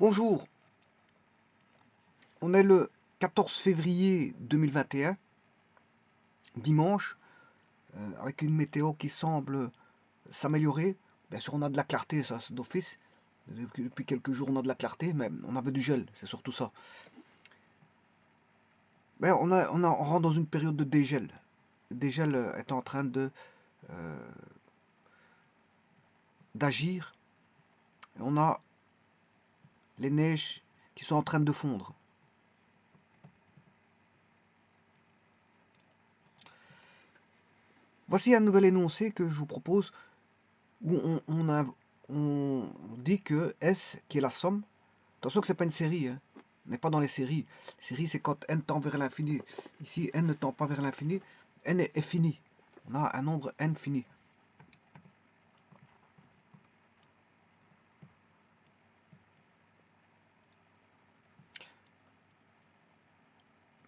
Bonjour, on est le 14 février 2021, dimanche, avec une météo qui semble s'améliorer. Bien sûr, on a de la clarté, ça, c'est d'office. Depuis quelques jours, on a de la clarté, mais on avait du gel, c'est surtout ça. Mais on rentre dans une période de dégel. Le dégel est en train d'agir. On a les neiges qui sont en train de fondre. Voici un nouvel énoncé que je vous propose où on dit que S, qui est la somme, attention que c'est pas une série, hein. On n'est pas dans les séries. Les séries, c'est quand n tend vers l'infini. Ici, n ne tend pas vers l'infini. N est fini. On a un nombre n fini.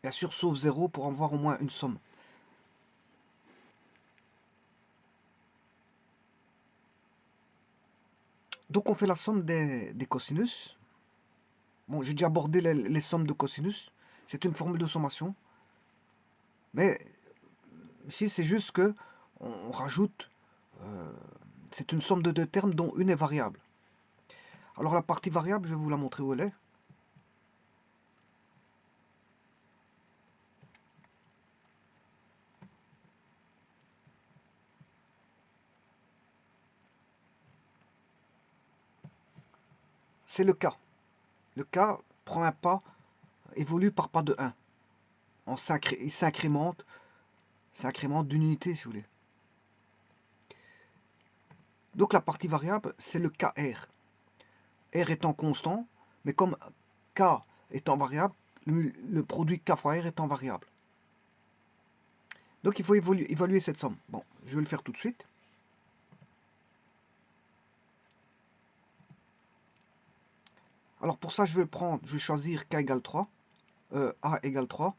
Bien sûr, sauf 0 pour en voir au moins une somme. Donc on fait la somme des cosinus. Bon, j'ai déjà abordé les sommes de cosinus. C'est une formule de sommation. Mais ici, c'est juste que on rajoute... c'est une somme de deux termes dont une est variable. Alors la partie variable, je vais vous la montrer où elle est. C'est le cas. Le cas prend un pas, évolue par pas de 1. Il s'incrémente d'une unité, si vous voulez. Donc la partie variable, c'est le KR. R étant constant, mais comme K étant variable, le produit K fois R étant variable. Donc il faut évaluer cette somme. Bon, je vais le faire tout de suite. Alors pour ça, je vais choisir K égale 3, A égale 3.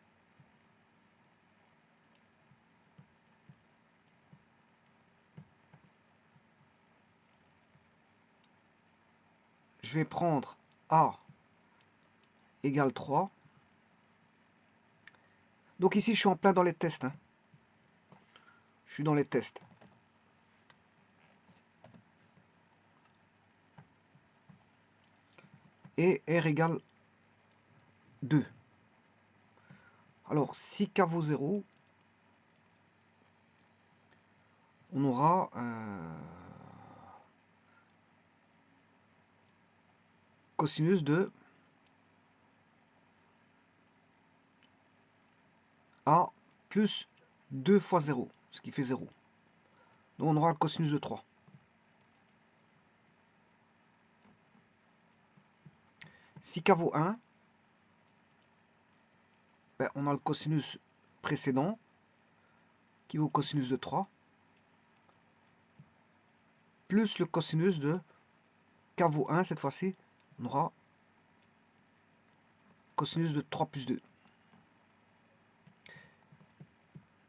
Je vais prendre A égale 3. Donc ici, je suis en plein dans les tests. Hein. Je suis dans les tests. Et R égale 2. Alors, si K vaut 0, on aura cosinus de A plus 2 fois 0, ce qui fait 0. Donc on aura le cosinus de 3. Si K vaut 1, ben, on a le cosinus précédent qui vaut cosinus de 3, plus le cosinus de K vaut 1, cette fois-ci, on aura cosinus de 3 plus 2.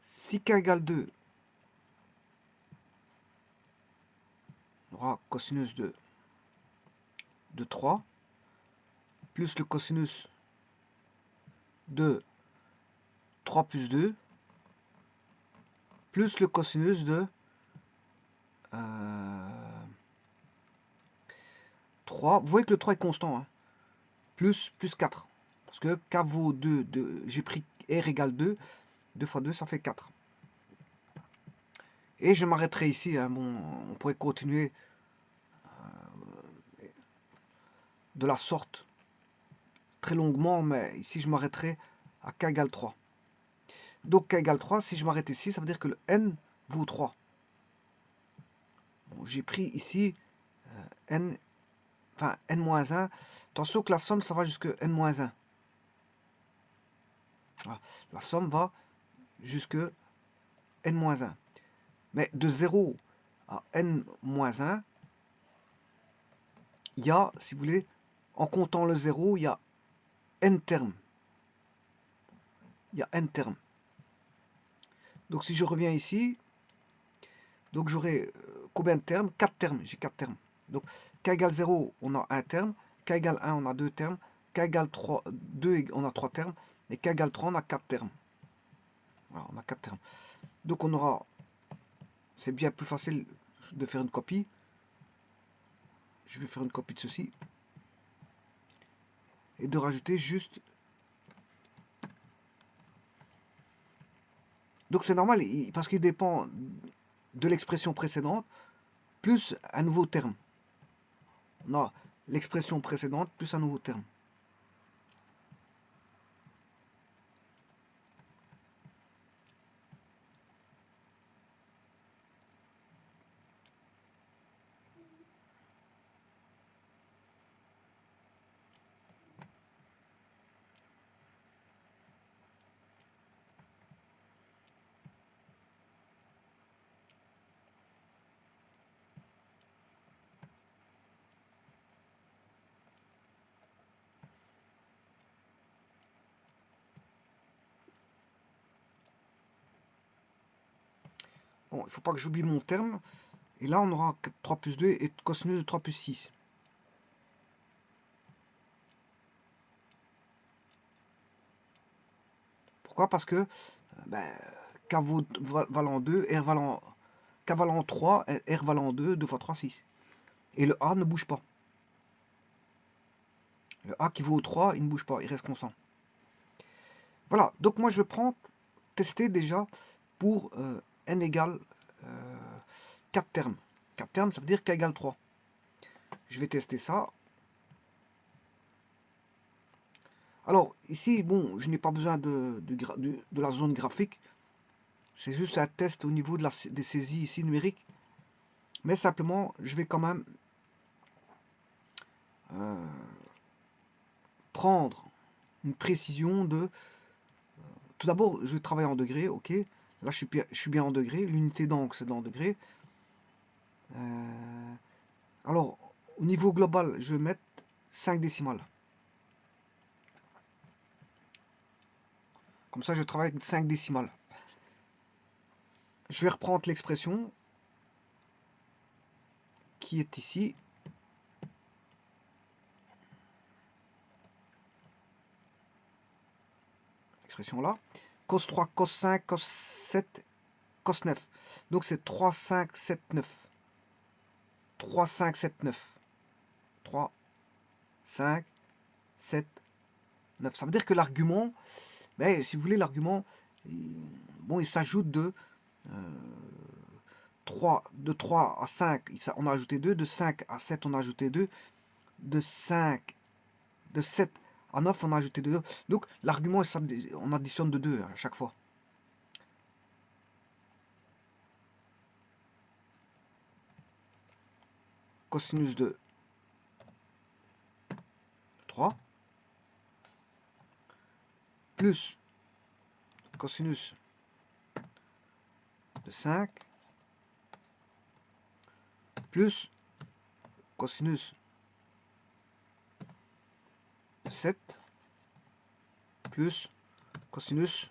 Si K égale 2, on aura cosinus de 3, plus le cosinus de 3 plus 2, plus le cosinus de 3. Vous voyez que le 3 est constant, hein, plus 4. Parce que K vaut 2, j'ai pris R égale 2, 2 fois 2, ça fait 4. Et je m'arrêterai ici, hein, bon, on pourrait continuer de la sorte très longuement, mais ici je m'arrêterai à K égale 3. Donc K égale 3, si je m'arrête ici, ça veut dire que le N vaut 3. Bon, j'ai pris ici N, enfin N-1. Attention que la somme, ça va jusque N-1. Voilà. La somme va jusque N-1. Mais de 0 à N-1, il y a, si vous voulez, en comptant le 0, il y a N termes. Il y a N termes. Donc si je reviens ici, donc j'aurai combien de termes? 4 termes. J'ai 4 termes. Donc K égale 0, on a un terme. k égale 1, on a 2 termes, k égale 3, 2, on a 3 termes, et k égale 3, on a 4 termes. Voilà, on a 4 termes. Donc on aura, c'est bien plus facile de faire une copie. Je vais faire une copie de ceci. Et de rajouter juste. Donc c'est normal, parce qu'il dépend de l'expression précédente, plus un nouveau terme. On a l'expression précédente, plus un nouveau terme. Bon, il ne faut pas que j'oublie mon terme. Et là, on aura 3 plus 2 et cosinus de 3 plus 6. Pourquoi? Parce que ben, K valant 2, R valant, K valant 3, R valant 2, 2 fois 3, 6. Et le A ne bouge pas. Le A qui vaut 3, il ne bouge pas, il reste constant. Voilà, donc moi je vais tester déjà pour n égale 4 termes. 4 termes, ça veut dire k égale 3. Je vais tester ça. Alors, ici, bon, je n'ai pas besoin de la zone graphique. C'est juste un test au niveau de des saisies ici numériques. Mais simplement, je vais quand même prendre une précision de... Tout d'abord, je vais travailler en degrés, ok. Là, je suis bien en degrés. L'unité d'angle, c'est dans degrés. Alors, au niveau global, je vais mettre 5 décimales. Comme ça, je travaille avec 5 décimales. Je vais reprendre l'expression qui est ici. Expression là. Cos 3, cos 5, cos 7, cos 9. Donc c'est 3, 5, 7, 9. 3, 5, 7, 9. 3, 5, 7, 9. Ça veut dire que l'argument, ben, si vous voulez, l'argument, bon, il s'ajoute de 3 à 5, on a ajouté 2, de 5 à 7, on a ajouté 2, de 7 à 9, on a ajouté 2. Donc l'argument, on additionne de 2 à chaque fois. Cosinus de 3 plus cosinus de 5 plus cosinus de 7 plus cosinus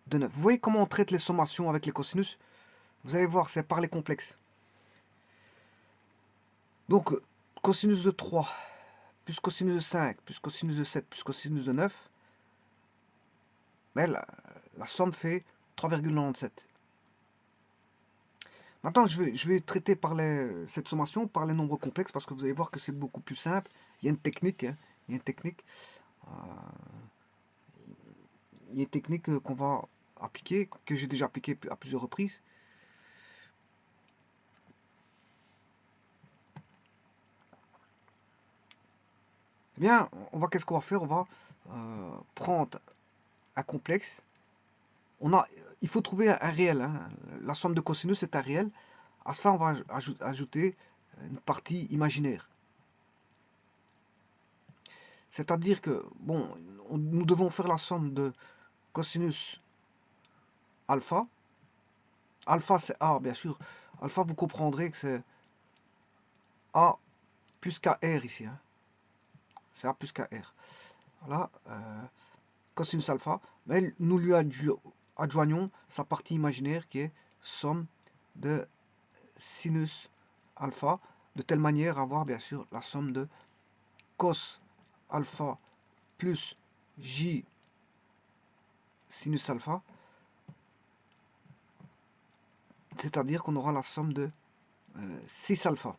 de 9. Vous voyez comment on traite les sommations avec les cosinus? Vous allez voir, c'est par les complexes. Donc, cosinus de 3 plus cosinus de 5 plus cosinus de 7 plus cosinus de 9, mais la somme fait 3,97. Maintenant, je vais traiter cette sommation par les nombres complexes parce que vous allez voir que c'est beaucoup plus simple. Il y a une technique. Hein, il y a une technique. Il y a une technique qu'on va appliquer, que j'ai déjà appliqué à plusieurs reprises. Eh bien, qu'est-ce qu'on va faire? On va prendre un complexe. Il faut trouver un réel. Hein. La somme de cosinus est un réel. À ça, on va ajouter une partie imaginaire. C'est-à-dire que, bon, nous devons faire la somme de cosinus alpha. Alpha, c'est A, bien sûr. Alpha, vous comprendrez que c'est A plus KR ici. Hein. C'est A plus KR. Voilà. Cosinus alpha. Mais nous lui adjoignons sa partie imaginaire qui est somme de sinus alpha. de telle manière à avoir bien sûr la somme de cos alpha plus j sinus alpha, c'est-à-dire qu'on aura la somme de 6 alpha.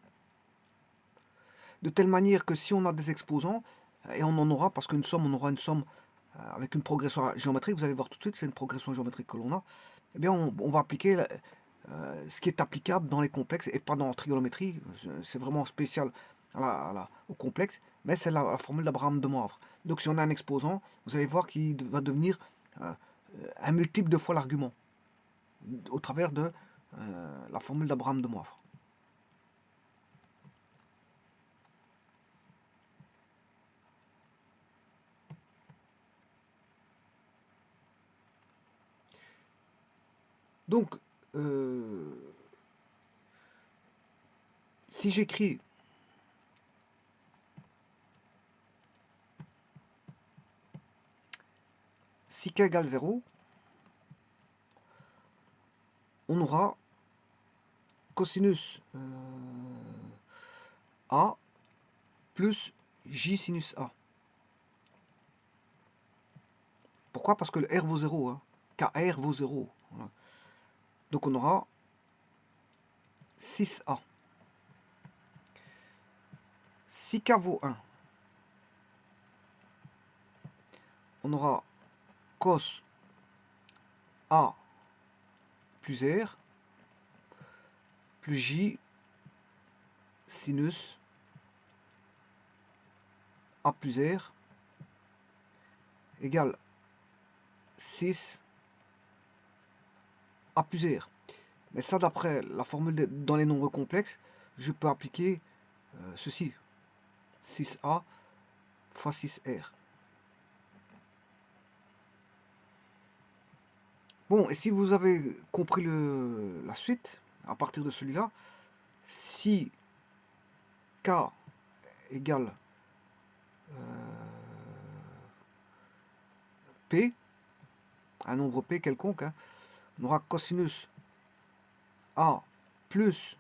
De telle manière que si on a des exposants, et on en aura, parce qu'une somme, on aura une somme avec une progression géométrique, vous allez voir tout de suite, c'est une progression géométrique que l'on a, eh bien on va appliquer ce qui est applicable dans les complexes et pas dans la trigonométrie, c'est vraiment spécial au complexe, mais c'est la formule d'Abraham de Moivre. Donc si on a un exposant, vous allez voir qu'il va devenir un multiple de fois l'argument, au travers de la formule d'Abraham de Moivre. Donc, si j'écris si k égale 0, on aura cosinus A plus J sinus A. Pourquoi? Parce que le R vaut 0. Hein. KR vaut 0. Voilà. Donc on aura 6A. Si K vaut 1, on aura cos A plus R plus J sinus A plus R égale 6 A plus R. Mais ça, d'après la formule dans les nombres complexes, je peux appliquer ceci. 6A fois 6R. Bon, et si vous avez compris la suite, à partir de celui-là, si K égale P, un nombre P quelconque, hein, on aura cosinus A plus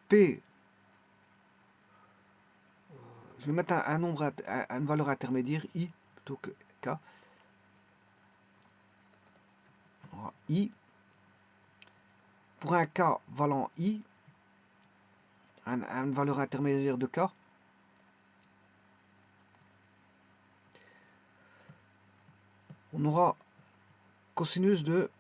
P, je vais mettre un nombre, une valeur intermédiaire, I, plutôt que K, on aura I, pour un K valant I, une valeur intermédiaire de K, on aura cosinus de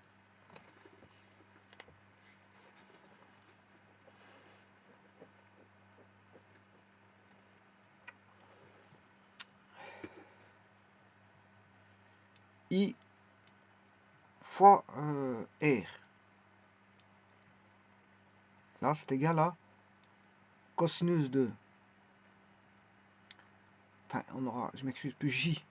I fois R. Là, c'est égal à cosinus de... Enfin, on aura, je m'excuse, plus J.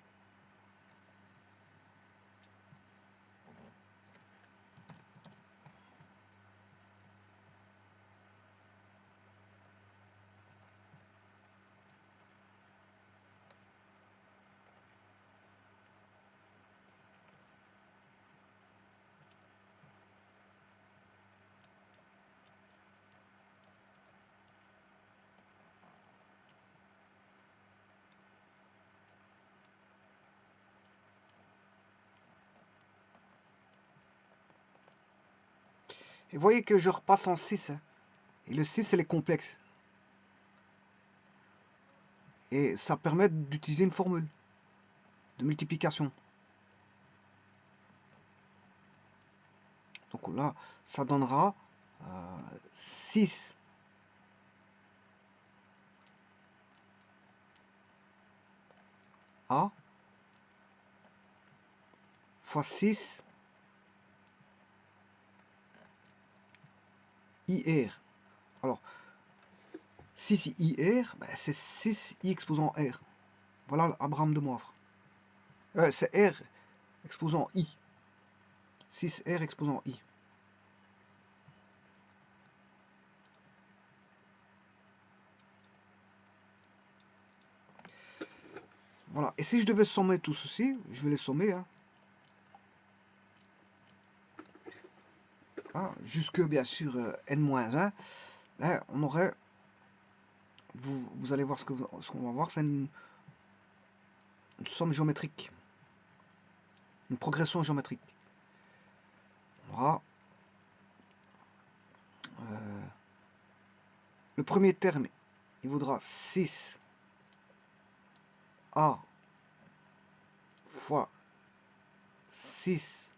Et vous voyez que je repasse en 6. Hein. Et le 6, c'est les complexes. Et ça permet d'utiliser une formule de multiplication. Donc là, ça donnera 6 A fois 6 IR. Alors, 6 IR, ben c'est 6 I exposant R. Voilà Abraham de Moivre. C'est R exposant I. 6R exposant I. Voilà. Et si je devais sommer tout ceci, je vais les sommer. Hein. hein, jusque bien sûr n-1, là, on aurait, vous allez voir ce qu'on va voir, c'est une somme géométrique, une progression géométrique. On aura le premier terme, il vaudra 6a fois 6r.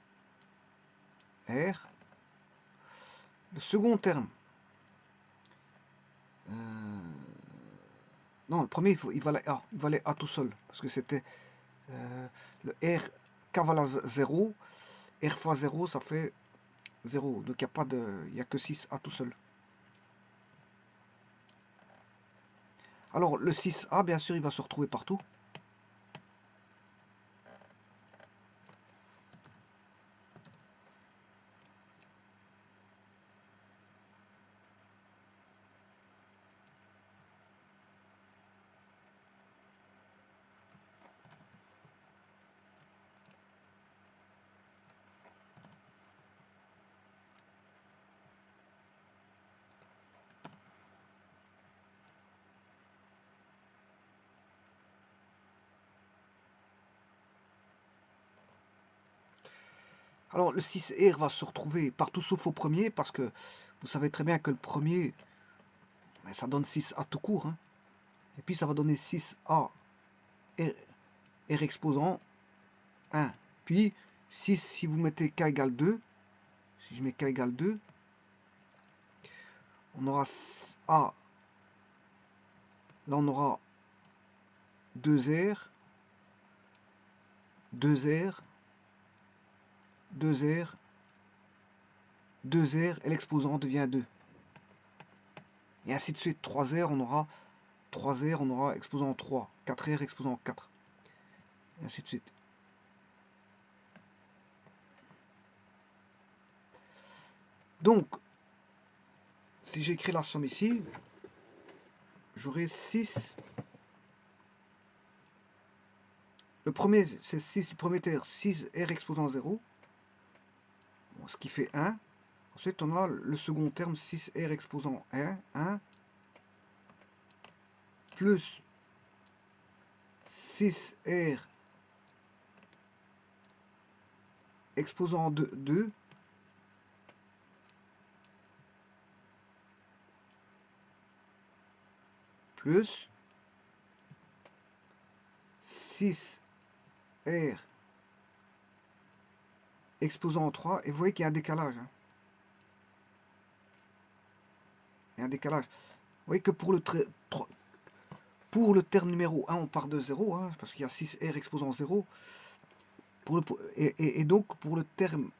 Le second terme, non, le premier, il valait A tout seul, parce que c'était le R K valait 0, R fois 0, ça fait 0, donc il n'y a que 6A tout seul. Alors, le 6A, bien sûr, il va se retrouver partout. Alors, le 6R va se retrouver partout sauf au premier, parce que vous savez très bien que le premier, ben, ça donne 6A tout court. Hein. Et puis, ça va donner 6A R exposant 1. Puis, 6, si vous mettez K égale 2, si je mets K égale 2, on aura A, là on aura 2R, 2R, 2R, 2R, et l'exposant devient 2. Et ainsi de suite, 3R, on aura 3R, on aura exposant 3, 4R, exposant 4. Et ainsi de suite. Donc, si j'écris la somme ici, j'aurai 6. Le premier, c'est 6, le premier terme, 6R exposant 0, bon, ce qui fait 1. Ensuite, on a le second terme, 6R exposant 1, plus 6R exposant 2, plus 6R exposant 3, et vous voyez qu'il y a un décalage. Hein. Il y a un décalage. Vous voyez que pour le terme numéro 1, on part de 0, hein, parce qu'il y a 6R exposant 0. Et donc, pour le terme,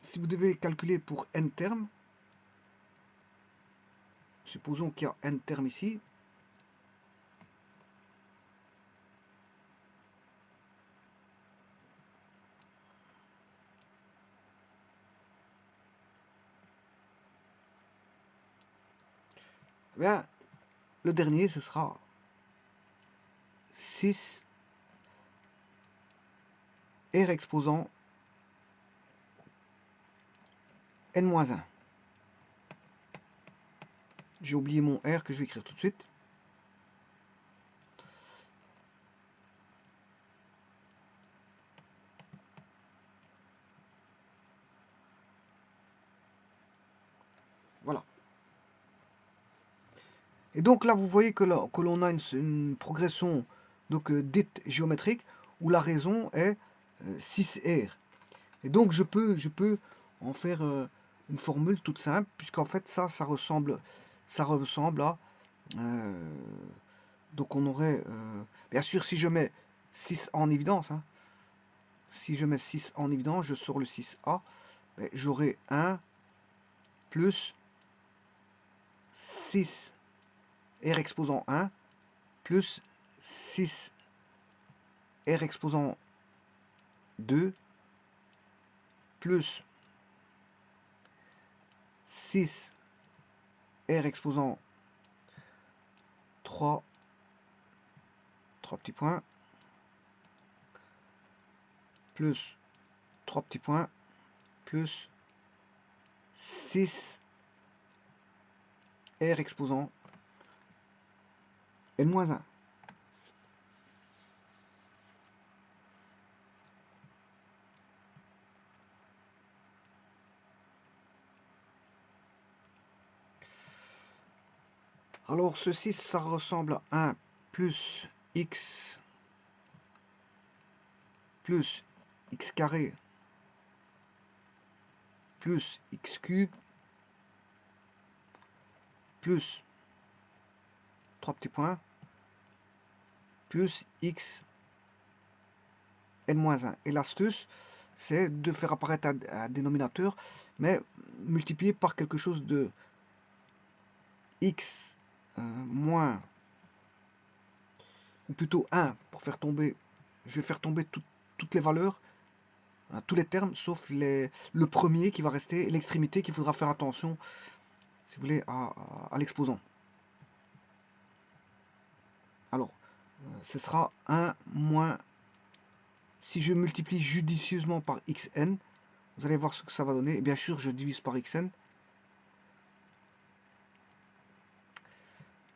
si vous devez calculer pour n termes, supposons qu'il y a n termes ici, eh bien, le dernier, ce sera 6 R exposant n-1. J'ai oublié mon R que je vais écrire tout de suite. Voilà. Et donc là, vous voyez que l'on a une progression donc, dite géométrique, où la raison est 6R. Et donc je peux en faire une formule toute simple, puisqu'en fait ça ressemble à... donc on aurait... bien sûr, si je mets 6 en évidence, hein, si je mets 6 en évidence, je sors le 6A, ben, j'aurai 1 plus 6 R exposant 1 plus 6 R exposant 2 plus 6 R exposant 3 petits points, plus 3 petits points, plus 6 R exposant n-1. Alors ceci, ça ressemble à 1 plus x carré plus x cube plus 3 petits points plus x n-1. Et l'astuce, c'est de faire apparaître un dénominateur, mais multiplié par quelque chose de x moins, ou plutôt 1, pour faire tomber, je vais faire tomber toutes les valeurs, hein, tous les termes, sauf le premier qui va rester, et l'extrémité qu'il faudra faire attention, si vous voulez, à l'exposant. Alors, ce sera 1 moins, si je multiplie judicieusement par xn, vous allez voir ce que ça va donner, et bien sûr je divise par xn,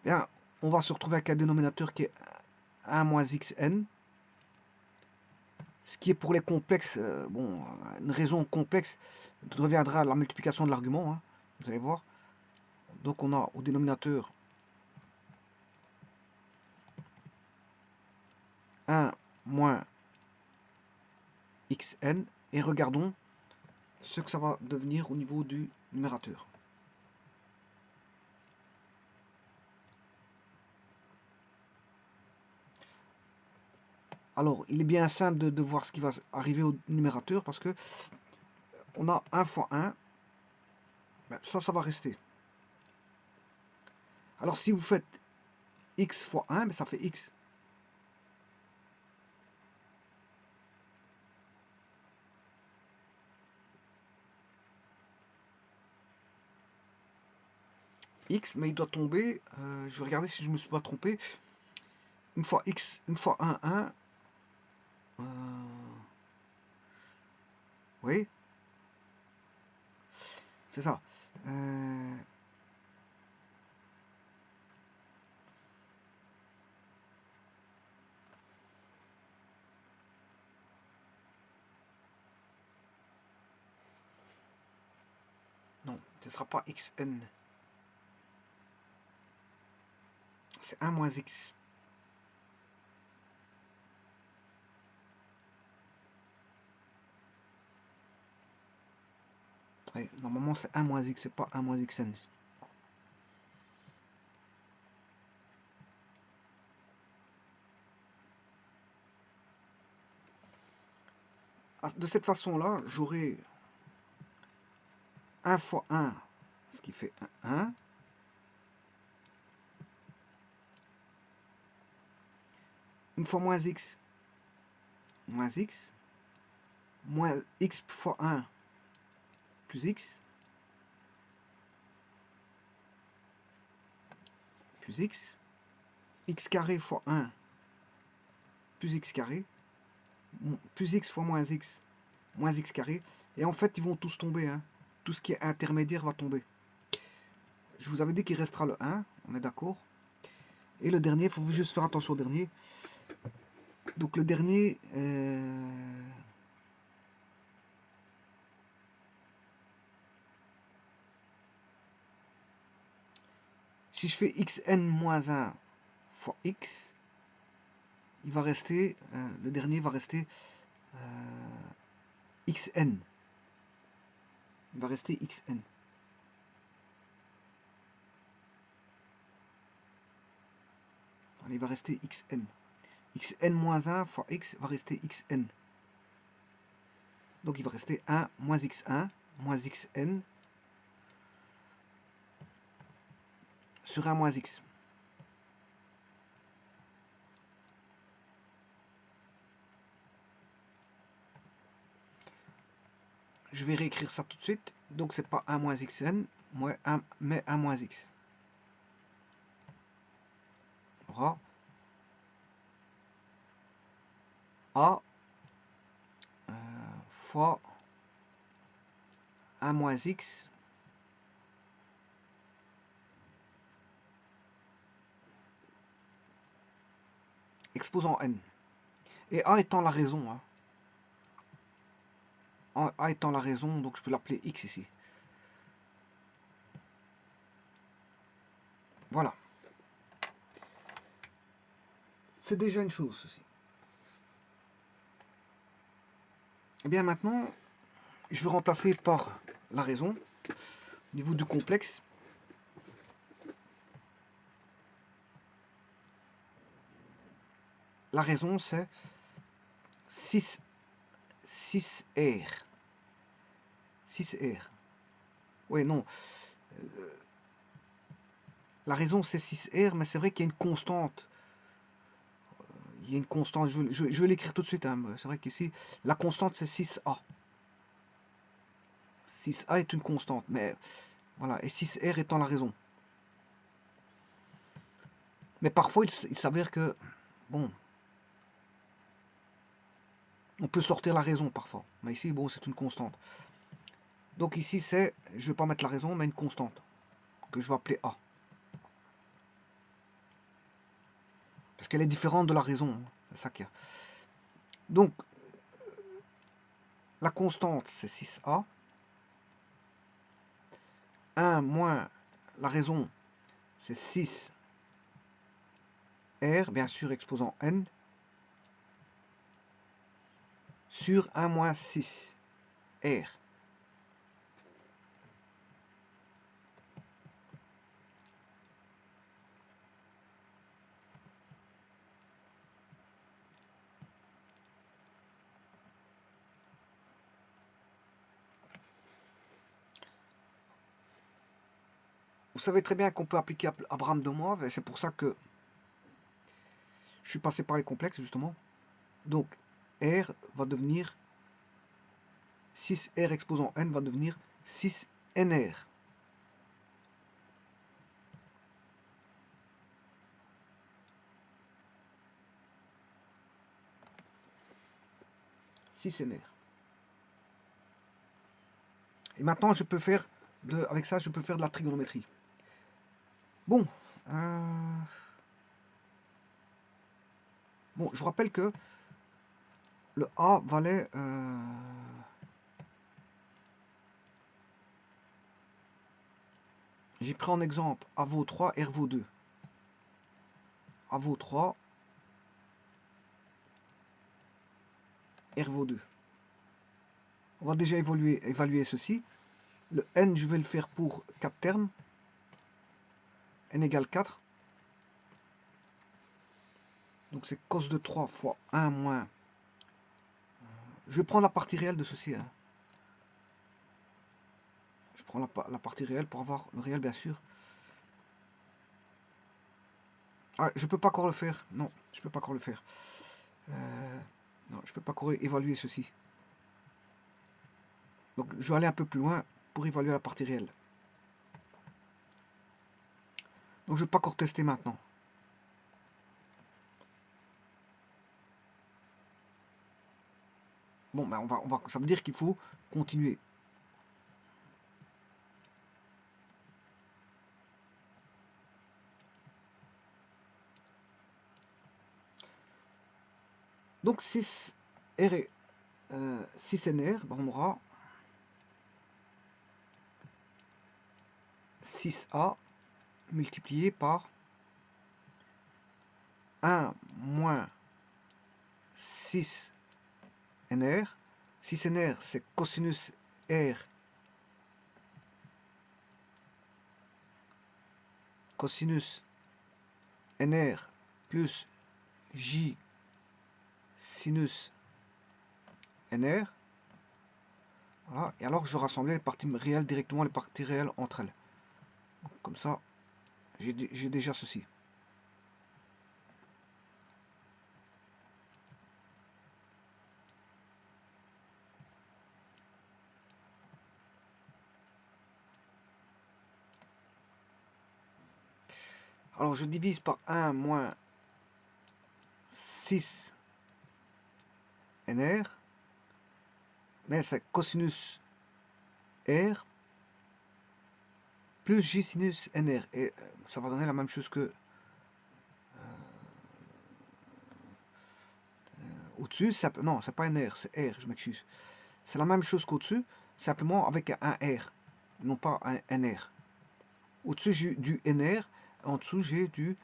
bien, on va se retrouver avec un dénominateur qui est 1 moins xn, ce qui est pour les complexes, bon, une raison complexe reviendra à la multiplication de l'argument, hein, vous allez voir. Donc on a au dénominateur 1 moins xn, et regardons ce que ça va devenir au niveau du numérateur. Alors, il est bien simple de voir ce qui va arriver au numérateur, parce que on a 1 fois 1, ben ça va rester. Alors si vous faites x fois 1, ben ça fait x. X, mais il doit tomber, je vais regarder si je ne me suis pas trompé, une fois x, une fois 1, 1, oui, c'est ça. Non, ce ne sera pas xn, c'est 1 moins x. Oui, normalement c'est 1 moins x, c'est pas 1 moins xn. De cette façon-là, j'aurai 1 fois 1, ce qui fait 1. Une fois moins x, moins x fois 1 plus x, plus x carré fois 1 plus x carré, plus x fois moins x carré, et en fait ils vont tous tomber, hein. Tout ce qui est intermédiaire va tomber. Je vous avais dit qu'il restera le 1, on est d'accord. Et le dernier, il faut juste faire attention au dernier. Donc le dernier, si je fais xn moins 1 fois x, il va rester, le dernier va rester xn. Il va rester xn. Il va rester xn. xn moins 1 fois x va rester xn. Donc il va rester 1 moins x1 moins xn sur 1 moins x. Je vais réécrire ça tout de suite. Donc c'est pas 1 moins xn, mais 1 moins x. On aura a fois 1 moins x exposant n. Et A étant la raison, hein. A étant la raison, donc je peux l'appeler x ici. Voilà. C'est déjà une chose, ceci. Et bien maintenant, je vais remplacer par la raison, au niveau du complexe. La raison, c'est 6R. 6R. Oui, non. La raison, c'est 6R, mais c'est vrai qu'il y a une constante. Il y a une constante, je vais l'écrire tout de suite. Hein. C'est vrai qu'ici, la constante, c'est 6A. 6A est une constante, mais voilà, et 6R étant la raison. Mais parfois, il s'avère que, bon, on peut sortir la raison parfois. Mais ici, bon, c'est une constante. Donc ici, c'est, je ne vais pas mettre la raison, mais une constante, que je vais appeler A. Parce qu'elle est différente de la raison. Hein. C'est ça qu'il y a. Donc, la constante, c'est 6A. 1 moins la raison, c'est 6R, bien sûr, exposant n, sur 1 moins 6R. Vous savez très bien qu'on peut appliquer Abraham de Moivre, et c'est pour ça que je suis passé par les complexes, justement. Donc, R va devenir 6R exposant n va devenir 6NR. Et maintenant, je peux faire, avec ça, je peux faire de la trigonométrie. Bon, bon, je vous rappelle que le A valait... j'ai pris en exemple A vaut 3, R vaut 2. A vaut 3, R vaut 2. On va déjà évaluer ceci. Le n, je vais le faire pour 4 termes. N égale 4. Donc c'est cos de 3 fois 1 moins... Je vais prendre la partie réelle de ceci. Hein. Je prends la partie réelle pour avoir le réel, bien sûr. Ah, je peux pas encore le faire. Non, je peux pas encore le faire. Non, je peux pas encore évaluer ceci. Donc je vais aller un peu plus loin pour évaluer la partie réelle. Donc je vais pas encore tester maintenant. Bon, ben ça veut dire qu'il faut continuer. Donc 6R et 6NR, ben on aura 6A multiplié par 1 moins 6NR. 6NR, c'est cosinus R cosinus NR plus J sinus NR. Voilà. Et alors je rassemblais les parties réelles directement, les parties réelles entre elles. Comme ça, j'ai déjà ceci. Alors je divise par 1 moins 6 NR, mais c'est cosinus R plus J sinus NR. Et ça va donner la même chose que Au-dessus, non, c'est pas un R, c'est R, je m'excuse. C'est la même chose qu'au-dessus, simplement avec un R, non pas un NR. Au-dessus, j'ai du NR, en dessous, j'ai du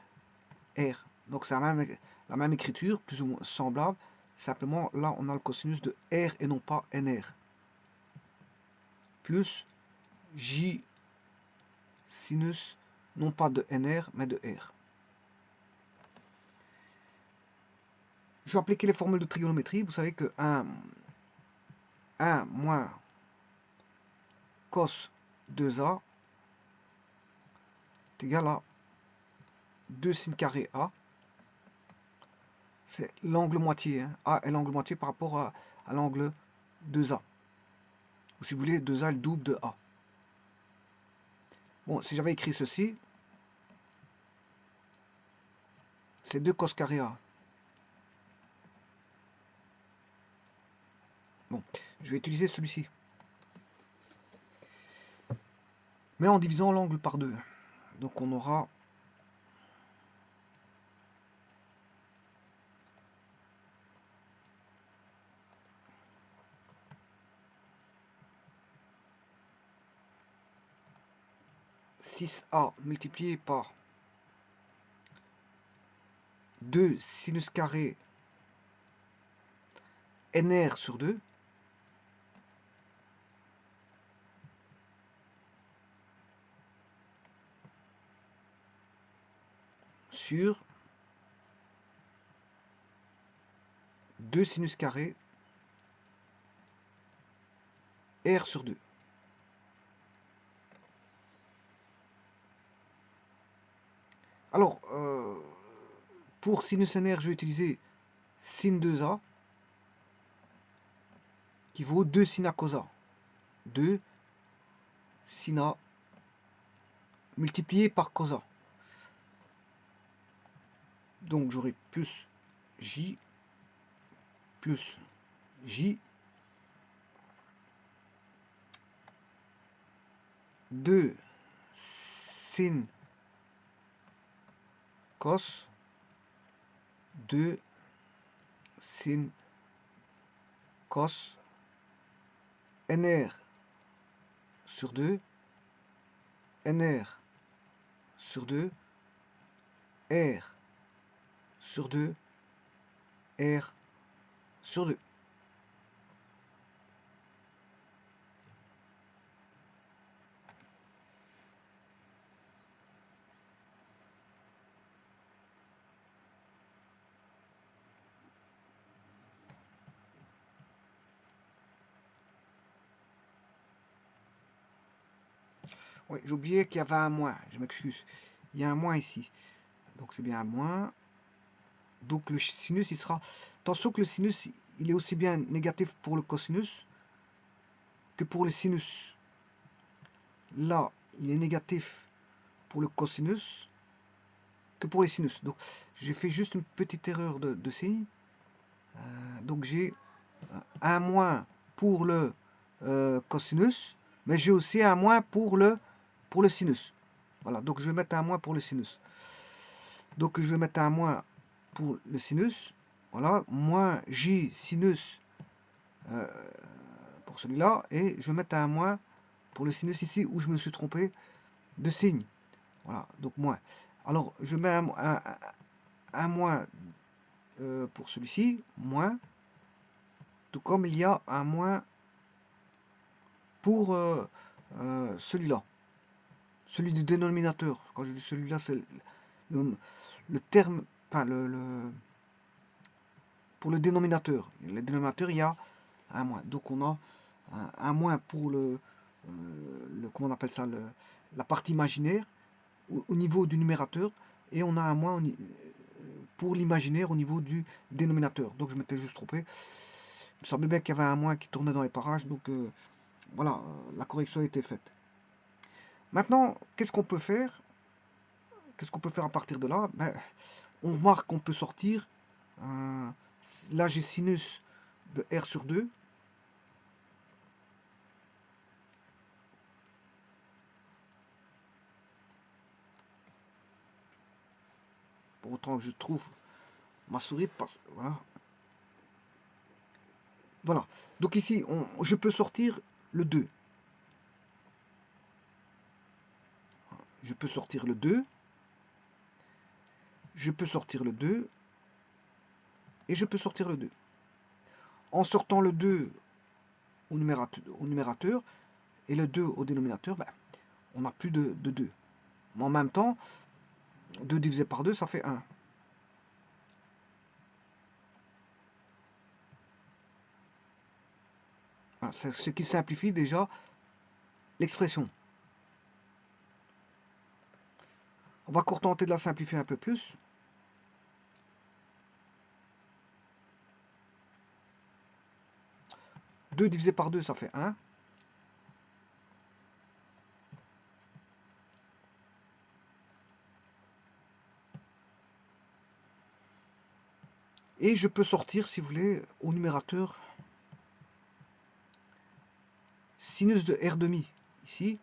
R. Donc c'est la même écriture, plus ou moins semblable. Simplement, là, on a le cosinus de R et non pas NR. Plus J sinus, non pas de NR, mais de R. Je vais appliquer les formules de trigonométrie. Vous savez que 1 moins cos 2A est égal à 2 sin carré A. C'est l'angle moitié. Hein. A est l'angle moitié par rapport à l'angle 2A. Ou si vous voulez, 2A est le double de A. Bon, si j'avais écrit ceci, c'est 2 cos carré A. Bon, je vais utiliser celui-ci. Mais en divisant l'angle par 2. Donc on aura 6A multiplié par 2 sinus carré NR sur 2 sur 2 sinus carré R sur 2. Alors, pour sinus NR, je vais utiliser sin 2A qui vaut 2 sin A cos A. 2 sin A multiplié par cos A. Donc j'aurai plus J plus J 2 sin cos 2 sin cos NR sur 2 NR sur 2 R sur 2 R sur 2. Oui, j'ai oublié qu'il y avait un moins, je m'excuse. Il y a un moins ici. Donc c'est bien un moins. Donc le sinus, il sera... Attention que le sinus, il est aussi bien négatif pour le cosinus que pour le sinus. Là, il est négatif pour le cosinus que pour les sinus. Donc j'ai fait juste une petite erreur de signe. Donc j'ai un moins pour le cosinus, mais j'ai aussi un moins pour le sinus. Voilà, donc je vais mettre un moins pour le sinus. Donc je vais mettre un moins pour le sinus. Voilà, moins J sinus pour celui-là. Et je vais mettre un moins pour le sinus ici où je me suis trompé de signe. Voilà, donc moins. Alors je mets un moins pour celui-ci, moins. Tout comme il y a un moins pour celui-là. Celui du dénominateur. Quand je dis celui-là, c'est le terme, enfin pour le dénominateur. Le dénominateur, il y a un moins. Donc on a un moins pour comment on appelle ça, la partie imaginaire au niveau du numérateur, et on a un moins pour l'imaginaire au niveau du dénominateur. Donc je m'étais juste trompé. Il me semblait bien qu'il y avait un moins qui tournait dans les parages, donc voilà, la correction a été faite. Maintenant, qu'est-ce qu'on peut faire? Qu'est-ce qu'on peut faire à partir de là? Ben, on remarque qu'on peut sortir. Là, j'ai sinus de R sur 2. Pour autant que je trouve ma souris. Voilà. Voilà. Donc ici, je peux sortir le 2. Je peux sortir le 2. Je peux sortir le 2. Et je peux sortir le 2. En sortant le 2 au numérateur et le 2 au dénominateur, ben, on n'a plus de 2. Mais en même temps, 2 divisé par 2, ça fait 1. Voilà, c'est ce qui simplifie déjà l'expression. On va encore tenter de la simplifier un peu plus. « 2 divisé par 2, ça fait 1. Et je peux sortir, si vous voulez, au numérateur, sinus de R demi ici,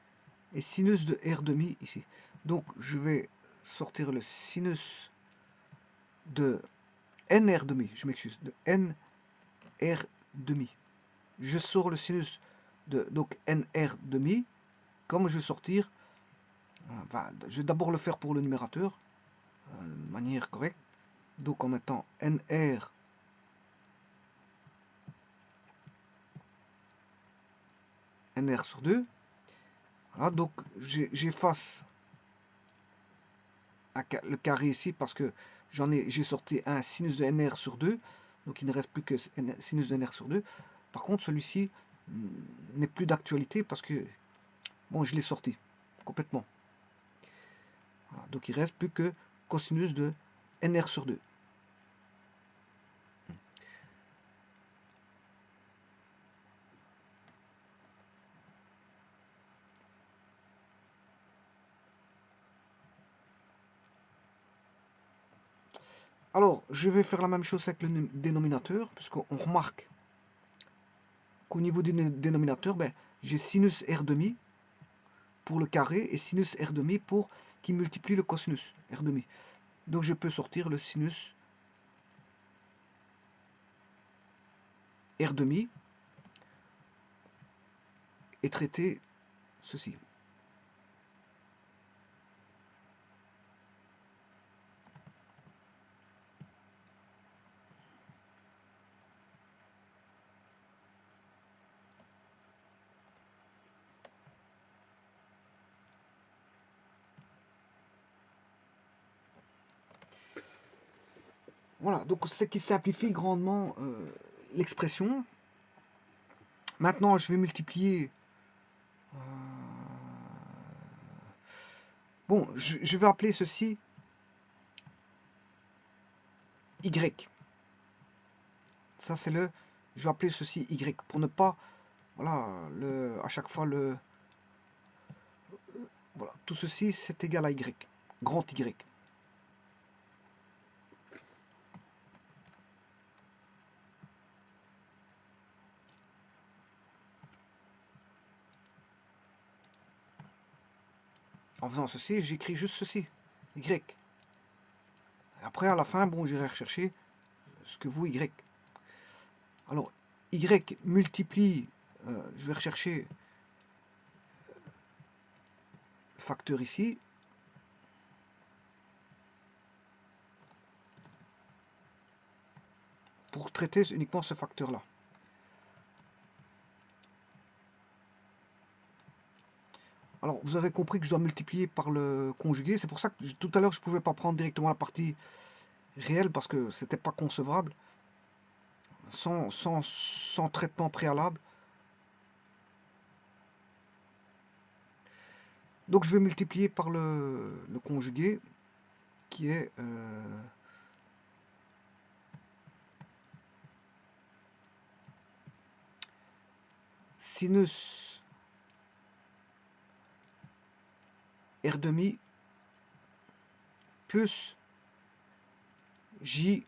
et sinus de R demi ici. Donc je vais sortir le sinus de NR demi, je m'excuse, de NR demi. Je sors le sinus de donc NR demi, comme je vais sortir, je vais d'abord le faire pour le numérateur, de manière correcte, donc en mettant NR sur 2. Voilà, donc j'efface le carré ici parce que j'ai sorti un sinus de NR sur 2, donc il ne reste plus que sinus de NR sur 2. Par contre, celui-ci n'est plus d'actualité parce que, bon, je l'ai sorti complètement. Voilà, donc il reste plus que cosinus de NR sur 2. Alors, je vais faire la même chose avec le dénominateur, puisqu'on remarque qu'au niveau du dénominateur, ben, j'ai sinus R demi pour le carré et sinus R demi pour qui multiplie le cosinus R demi. Donc je peux sortir le sinus R demi et traiter ceci. Voilà, donc c'est qui simplifie grandement l'expression. Maintenant, je vais multiplier. Bon, je vais appeler ceci Y. Ça, c'est le. Je vais appeler ceci Y pour ne pas. Voilà, à chaque fois le. Voilà, tout ceci, c'est égal à Y. Grand Y. En faisant ceci, j'écris juste ceci. Y. Après, à la fin, bon, j'irai rechercher ce que vaut Y. Alors, Y multiplie, je vais rechercher le facteur ici. Pour traiter uniquement ce facteur-là. Alors, vous avez compris que je dois multiplier par le conjugué. C'est pour ça que tout à l'heure, je ne pouvais pas prendre directement la partie réelle parce que c'était pas concevable. Sans traitement préalable. Donc, je vais multiplier par le conjugué qui est... sinus R demi plus J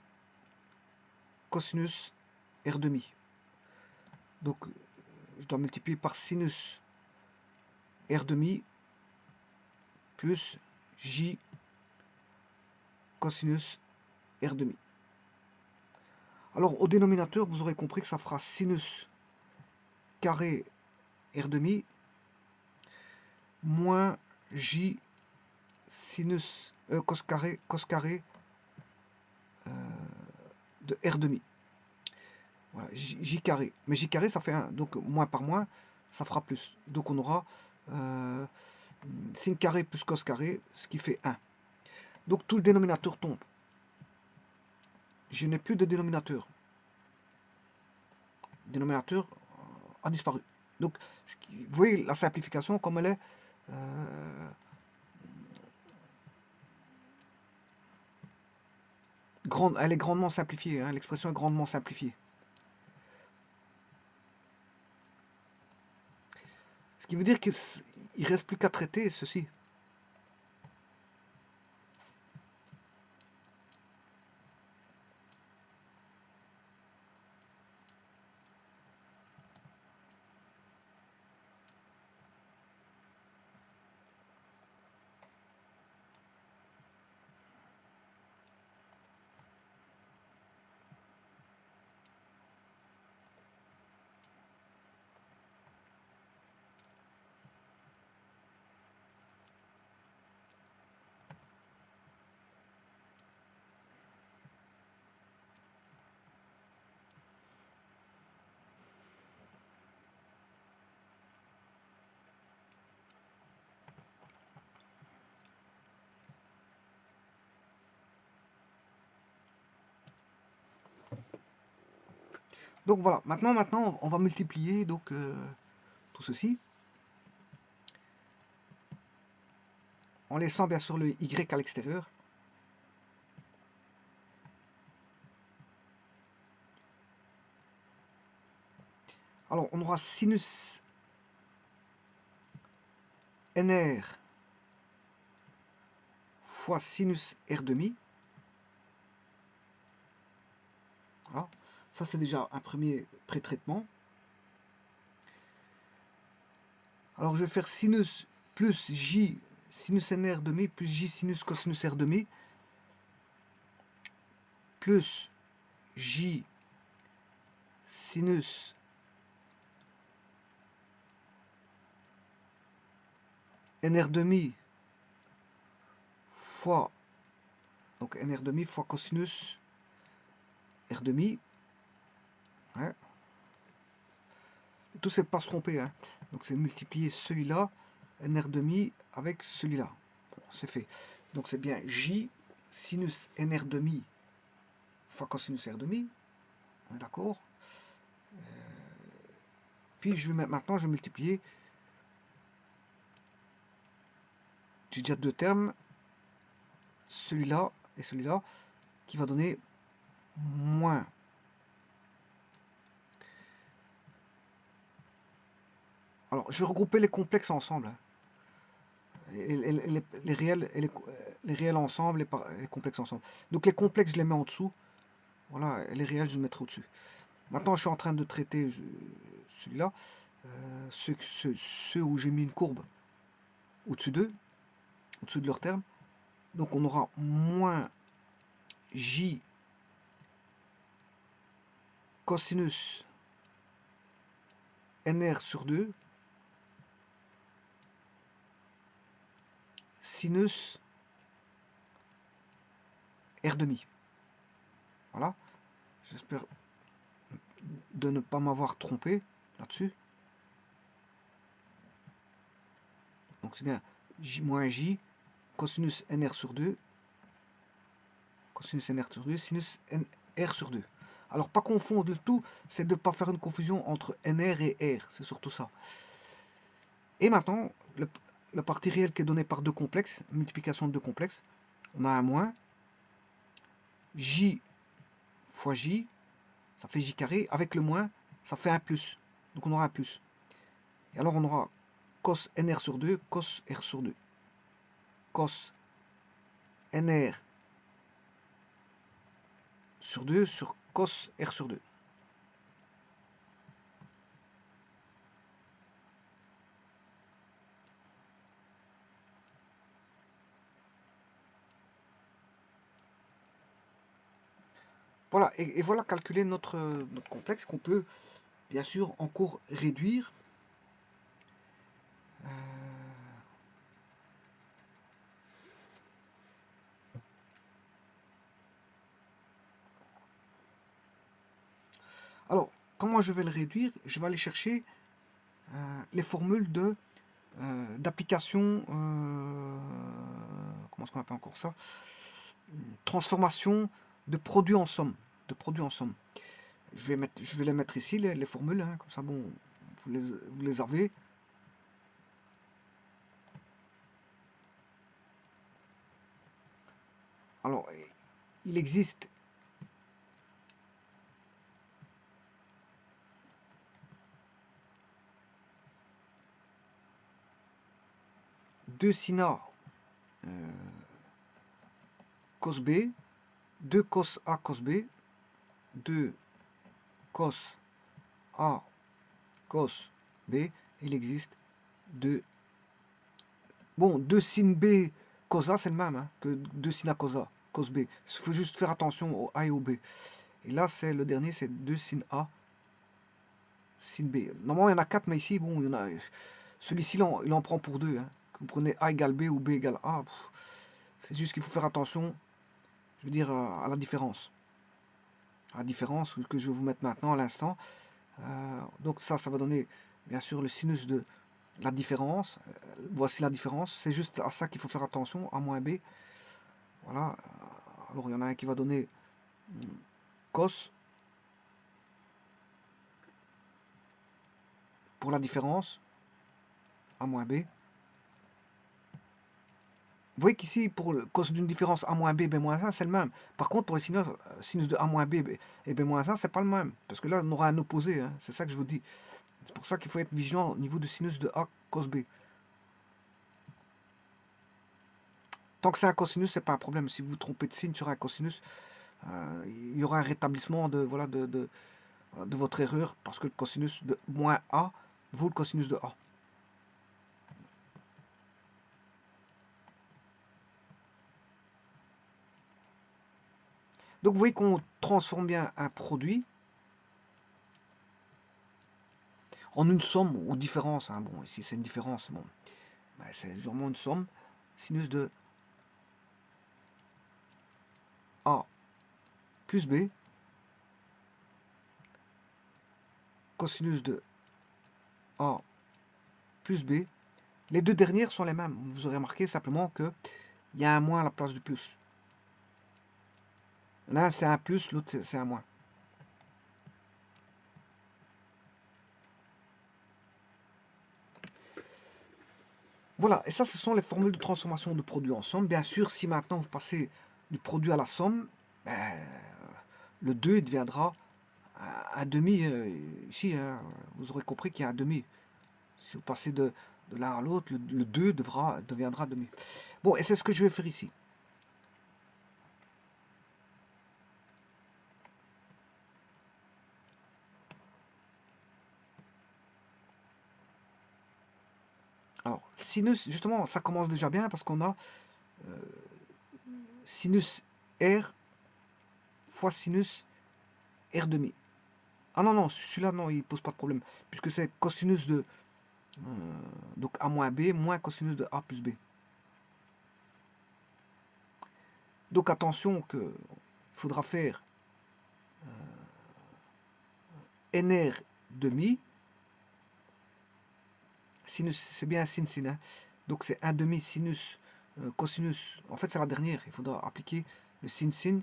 cosinus R demi. Donc, je dois multiplier par sinus R demi plus J cosinus R demi. Alors, au dénominateur, vous aurez compris que ça fera sinus carré R demi moins J sinus cos carré de R demi. Voilà, J carré. Mais J carré, ça fait 1. Donc, moins par moins, ça fera plus. Donc, on aura sin carré plus cos carré, ce qui fait 1. Donc, tout le dénominateur tombe. Je n'ai plus de dénominateur. Le dénominateur a disparu. Donc, vous voyez la simplification comme elle est. Elle est grandement simplifiée. Hein, l'expression est grandement simplifiée. Ce qui veut dire qu'il ne reste plus qu'à traiter ceci. Donc voilà, maintenant on va multiplier donc, tout ceci, en laissant bien sûr le y à l'extérieur. Alors on aura sinus nr fois sinus r demi. Voilà. Ça c'est déjà un premier pré-traitement. Alors je vais faire sinus plus j sinus nr demi plus j sinus cosinus r demi plus j sinus nr demi fois donc nr demi fois cosinus r demi. Ouais. Tout c'est pas se tromper, hein. Donc c'est multiplier celui-là nr demi avec celui-là. Bon, c'est fait. Donc c'est bien j sinus nr demi fois cosinus r demi. On est d'accord. Puis maintenant je vais multiplier. J'ai déjà deux termes, celui-là et celui-là, qui va donner moins. Alors je vais regrouper les complexes ensemble. Hein. Les réels et les réels ensemble, les complexes ensemble. Donc les complexes je les mets en dessous. Voilà, et les réels je les mettrai au-dessus. Maintenant je suis en train de traiter celui-là. Ceux où j'ai mis une courbe au-dessus d'eux, au-dessus de leur terme. Donc on aura moins j cosinus nr sur 2 sinus r demi. Voilà. J'espère de ne pas m'avoir trompé là-dessus. Donc c'est bien j moins j cosinus nr sur 2 cosinus nr sur 2 sinus nr sur 2. Alors pas confondre le tout, c'est de ne pas faire une confusion entre nr et r, c'est surtout ça. Et maintenant, la partie réelle qui est donnée par deux complexes, multiplication de deux complexes, on a un moins, j fois j, ça fait j carré, avec le moins, ça fait un plus. Donc on aura un plus. Et alors on aura cos nr sur 2, cos r sur 2. Cos nr sur 2 sur cos r sur 2. Voilà, et voilà calculer notre complexe qu'on peut bien sûr encore réduire. Euh, Alors, comment je vais le réduire? Je vais aller chercher les formules d'application, comment est-ce qu'on appelle encore ça? Transformation de produits en somme. De produits en somme. Je vais les mettre ici, les formules, hein, comme ça, bon, vous les avez. Alors, il existe deux sin A cos B, 2 cos A cos B, 2 cos A cos B. Il existe 2. Bon, 2 sin B cos A, c'est le même hein, que 2 sin A cos A, cos B. Il faut juste faire attention au A et au B. Et là, c'est le dernier, c'est 2 sin A, sin B. Normalement, il y en a 4, mais ici, bon, il y en a. Celui-ci, il en prend pour 2. Hein. Que vous prenez A égale B ou B égale A, c'est juste qu'il faut faire attention, je veux dire, à la différence. À la différence que je vais vous mettre maintenant à l'instant. Donc ça va donner, bien sûr, le sinus de la différence. Voici la différence. C'est juste à ça qu'il faut faire attention, A moins B. Voilà. Alors, il y en a un qui va donner cos pour la différence, A moins B. Vous voyez qu'ici, pour le cos d'une différence A moins B, B moins 1, c'est le même. Par contre, pour le sinus de A moins B et B moins 1, c'est pas le même. Parce que là, on aura un opposé. Hein. C'est ça que je vous dis. C'est pour ça qu'il faut être vigilant au niveau du sinus de A cos B. Tant que c'est un cosinus, c'est pas un problème. Si vous vous trompez de signe sur un cosinus, il y aura un rétablissement voilà, de votre erreur, parce que le cosinus de moins A vaut le cosinus de A. Donc vous voyez qu'on transforme bien un produit en une somme ou différence. Hein. Bon, ici c'est une différence. Bon, ben, c'est vraiment une somme. Sinus de A plus B, cosinus de A plus B. Les deux dernières sont les mêmes. Vous aurez remarqué simplement qu'il y a un moins à la place du plus. L'un c'est un plus, l'autre c'est un moins. Voilà, et ça, ce sont les formules de transformation de produits en somme. Bien sûr, si maintenant vous passez du produit à la somme, ben, le 2 deviendra un demi. Ici, hein, vous aurez compris qu'il y a un demi. Si vous passez de l'un à l'autre, le 2 deviendra demi. Bon, et c'est ce que je vais faire ici. Alors, sinus, justement, ça commence déjà bien parce qu'on a sinus R fois sinus R demi. Ah non, non, celui-là, non, il pose pas de problème. Puisque c'est cosinus de donc A moins B moins cosinus de A plus B. Donc attention qu'il faudra faire NR demi. Sinus, c'est bien un sin, hein. Donc c'est un demi sinus cosinus. En fait, c'est la dernière. Il faudra appliquer le sin. Il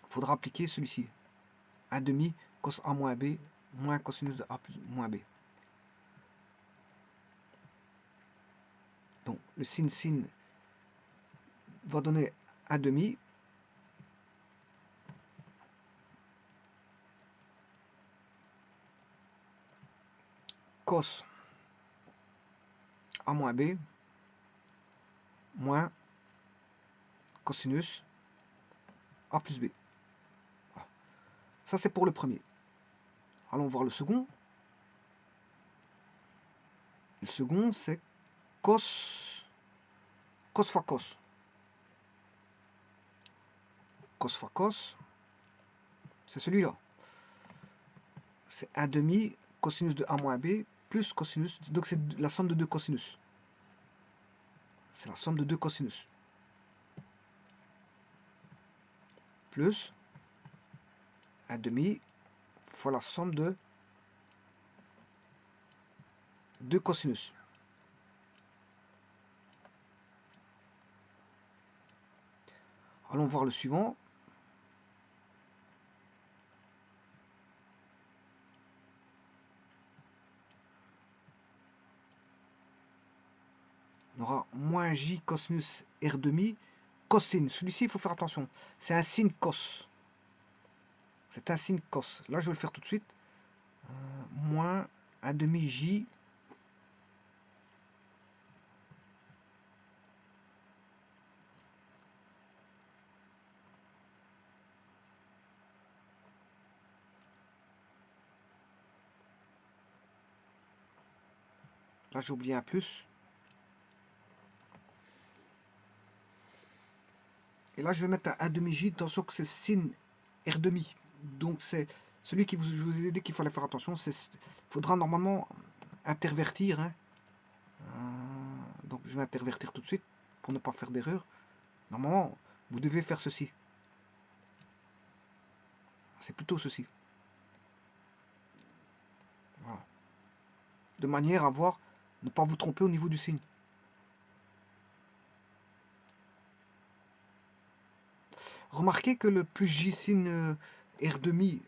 faudra appliquer celui-ci. Un demi cos A moins B moins cosinus de A plus moins B. Donc le sin va donner un demi. Cos A moins B moins cosinus A plus B. Voilà. Ça, c'est pour le premier. Allons voir le second. Le second, c'est cos fois cos. Cos fois cos. C'est celui-là. C'est 1 demi cosinus de A moins B plus cosinus. Donc c'est la somme de deux cosinus. C'est la somme de deux cosinus. Plus 1 demi fois la somme de deux cosinus. Allons voir le suivant. On aura moins j cosinus r demi cosine. Celui-ci, il faut faire attention. C'est un signe cos. C'est un signe cos. Là, je vais le faire tout de suite. Moins 1 demi j. Là, j'ai oublié un plus. Et là, je vais mettre un demi-j. Attention que c'est sin R demi. Donc, c'est celui qui je vous ai dit qu'il fallait faire attention. Il faudra normalement intervertir. Hein. Donc, je vais intervertir tout de suite pour ne pas faire d'erreur. Normalement, vous devez faire ceci. C'est plutôt ceci. Voilà. De manière à voir, ne pas vous tromper au niveau du signe. Remarquez que le plus j sin R demi,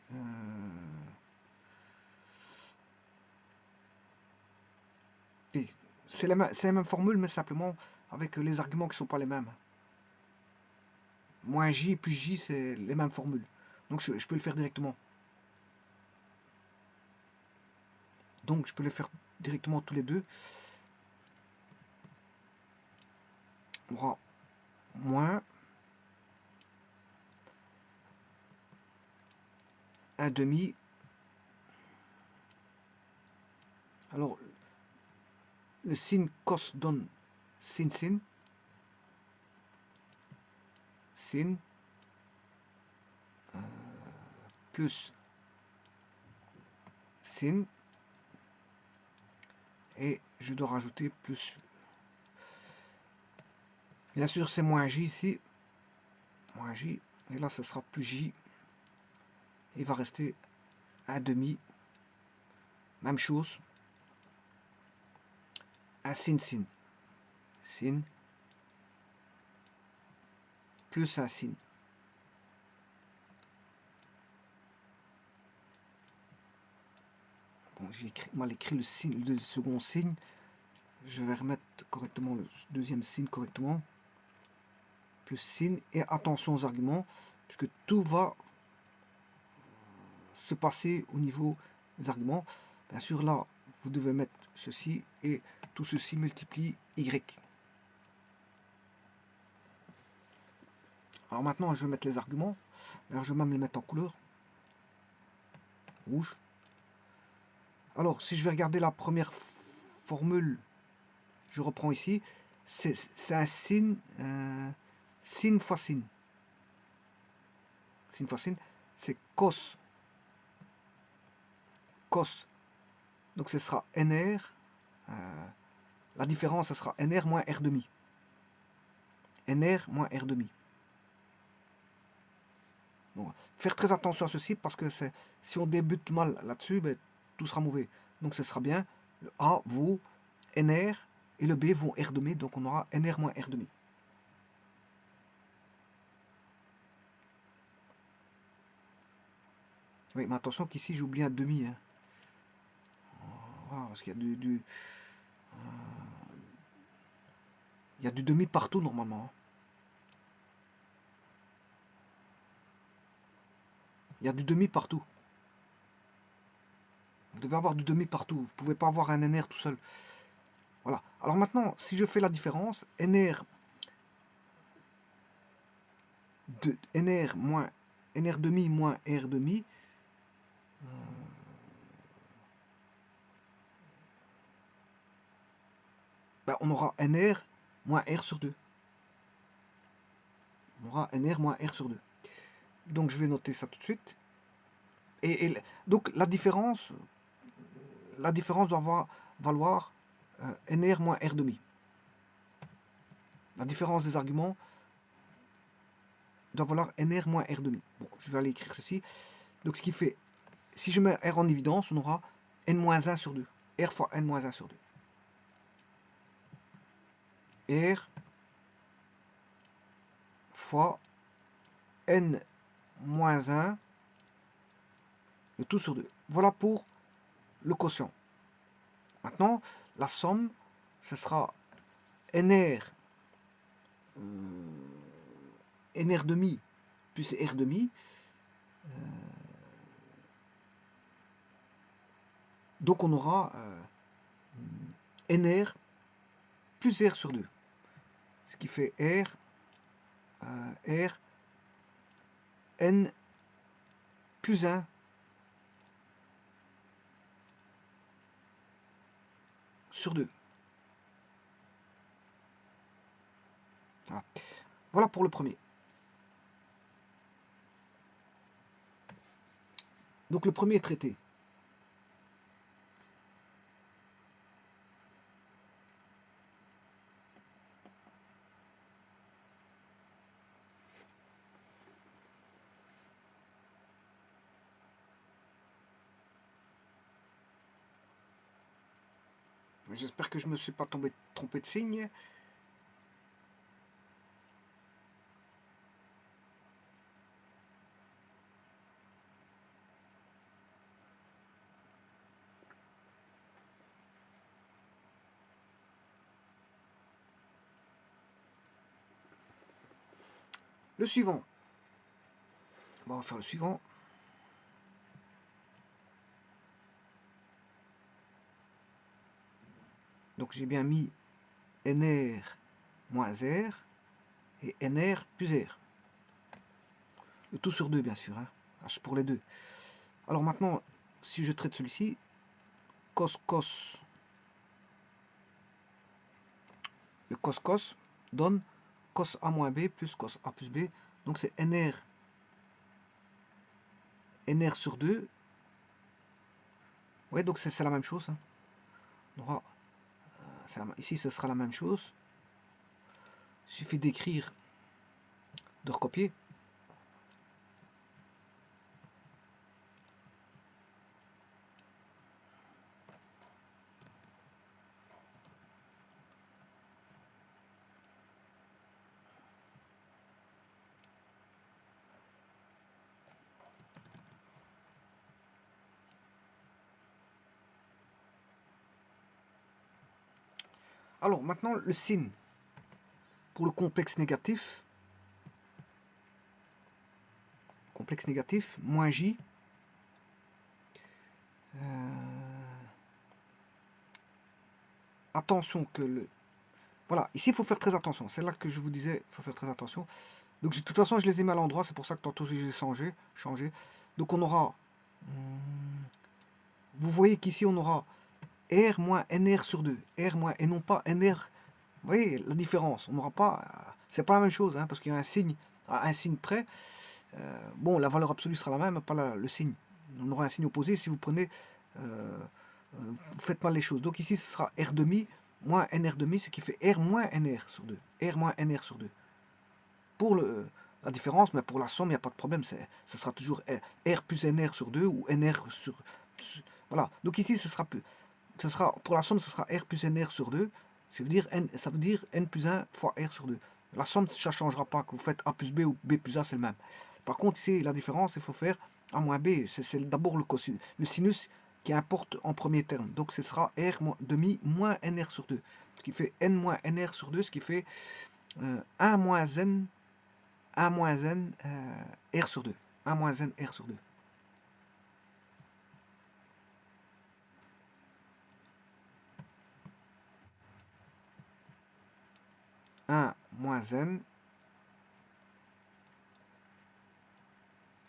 c'est la même formule, mais simplement avec les arguments qui ne sont pas les mêmes. Moins j plus j, c'est les mêmes formules. Donc je peux le faire directement. Donc je peux les faire directement tous les deux. On aura moins 1 demi. Alors, le sin cos donne sin sin. Sin plus sin. Et je dois rajouter plus. Bien sûr, c'est moins j ici. Moins j. Et là, ce sera plus j. Il va rester 1 demi. Même chose. Un sin sin. Sin plus un sin. Bon, j'ai mal écrit le signe, le second signe. Je vais remettre correctement le deuxième signe correctement. Plus signe. Et attention aux arguments, puisque tout va se passer au niveau des arguments. Bien sûr, là, vous devez mettre ceci et tout ceci multiplie y. Alors maintenant, je vais mettre les arguments. Alors, je vais même les mettre en couleur rouge. Alors, si je vais regarder la première formule, je reprends ici. C'est un sin, sin fois sin. Sin fois sin, c'est cos. Cos. Donc, ce sera nr. La différence, ce sera nr moins r demi. nr moins r demi. Donc, faire très attention à ceci parce que si on débute mal là-dessus, ben, tout sera mauvais. Donc ce sera bien. Le A vaut NR et le B vaut R demi. Donc on aura NR moins R demi. Oui, mais attention qu'ici j'ai oublié un demi. Hein. Voilà, parce qu'il y a il y a du demi partout normalement. Hein. Il y a du demi partout. Vous devez avoir du demi partout. Vous ne pouvez pas avoir un NR tout seul. Voilà. Alors maintenant, si je fais la différence, NR de NR moins NR demi moins R demi, ben, on aura NR moins R sur 2. On aura NR moins R sur 2. Donc je vais noter ça tout de suite. Donc la différence doit valoir NR moins R demi. La différence des arguments doit valoir NR moins R demi. Bon, je vais aller écrire ceci. Donc ce qui fait, si je mets R en évidence, on aura N moins 1 sur 2. R fois N moins 1 sur 2. R fois N moins 1, le tout sur 2. Voilà pour le quotient. Maintenant, la somme, ce sera NR, NR demi plus R demi. Donc on aura NR plus R sur 2. Ce qui fait R, N plus 1 sur 2. Voilà. Voilà pour le premier. Donc le premier est traité. J'espère que je ne me suis pas trompé de signe. Le suivant. Bon, on va faire le suivant. Donc j'ai bien mis NR moins R et NR plus R. Le tout sur 2 bien sûr. Hein. H pour les deux. Alors maintenant, si je traite celui-ci, cos cos, le cos cos donne cos A moins B plus cos A plus B. Donc c'est NR sur 2. Ouais, donc c'est la même chose. Hein. On aura, ici, ce sera la même chose. Il suffit d'écrire, de recopier. Alors maintenant, le signe pour le complexe négatif. Complexe négatif, moins J. Attention que le... Voilà, ici il faut faire très attention. C'est là que je vous disais, il faut faire très attention. Donc de toute façon, je les ai mis à l'endroit, c'est pour ça que tantôt j'ai changé. Donc on aura... Vous voyez qu'ici on aura R moins NR sur 2. R moins, et non pas NR. Vous voyez la différence. On n'aura pas... C'est pas la même chose, hein, parce qu'il y a un signe à un signe près. Bon, la valeur absolue sera la même, pas le signe. On aura un signe opposé si vous prenez... vous faites mal les choses. Donc ici, ce sera R demi moins NR demi, ce qui fait R moins NR sur 2. R moins NR sur 2. Pour la différence, mais pour la somme, il n'y a pas de problème. Ce sera toujours R plus NR sur 2 ou NR sur... Voilà. Donc ici, ce sera pour la somme, ce sera R plus NR sur 2. Ça veut dire N plus 1 fois R sur 2. La somme, ça ne changera pas. Que vous faites A plus B ou B plus A, c'est le même. Par contre, ici, la différence, il faut faire A moins B. C'est d'abord le sinus qui importe en premier terme. Donc ce sera R demi moins NR sur 2. Ce qui fait N moins NR sur 2, ce qui fait 1 moins N R sur 2. 1 moins N R sur 2. 1 moins N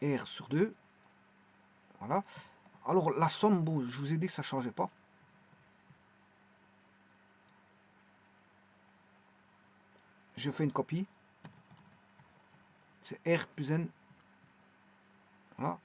R sur 2. Voilà. Alors la somme, bon, je vous ai dit que ça ne changeait pas. Je fais une copie. C'est R plus N. Voilà.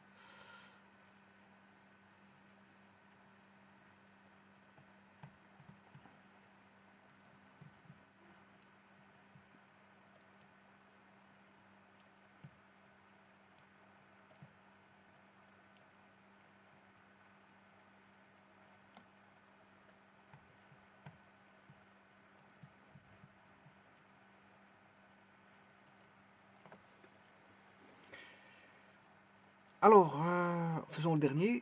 Alors, faisons le dernier.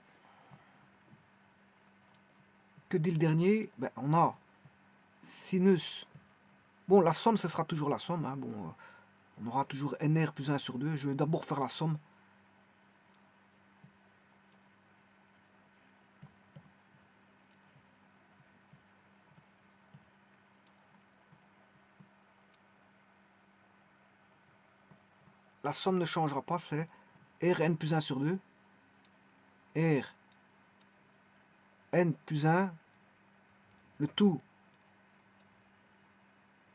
Que dit le dernier? Ben, on a sinus. Bon, la somme, ce sera toujours la somme. Hein. Bon, on aura toujours nr plus 1 sur 2. Je vais d'abord faire la somme. La somme ne changera pas, c'est Rn plus 1 sur 2. Rn plus 1, le tout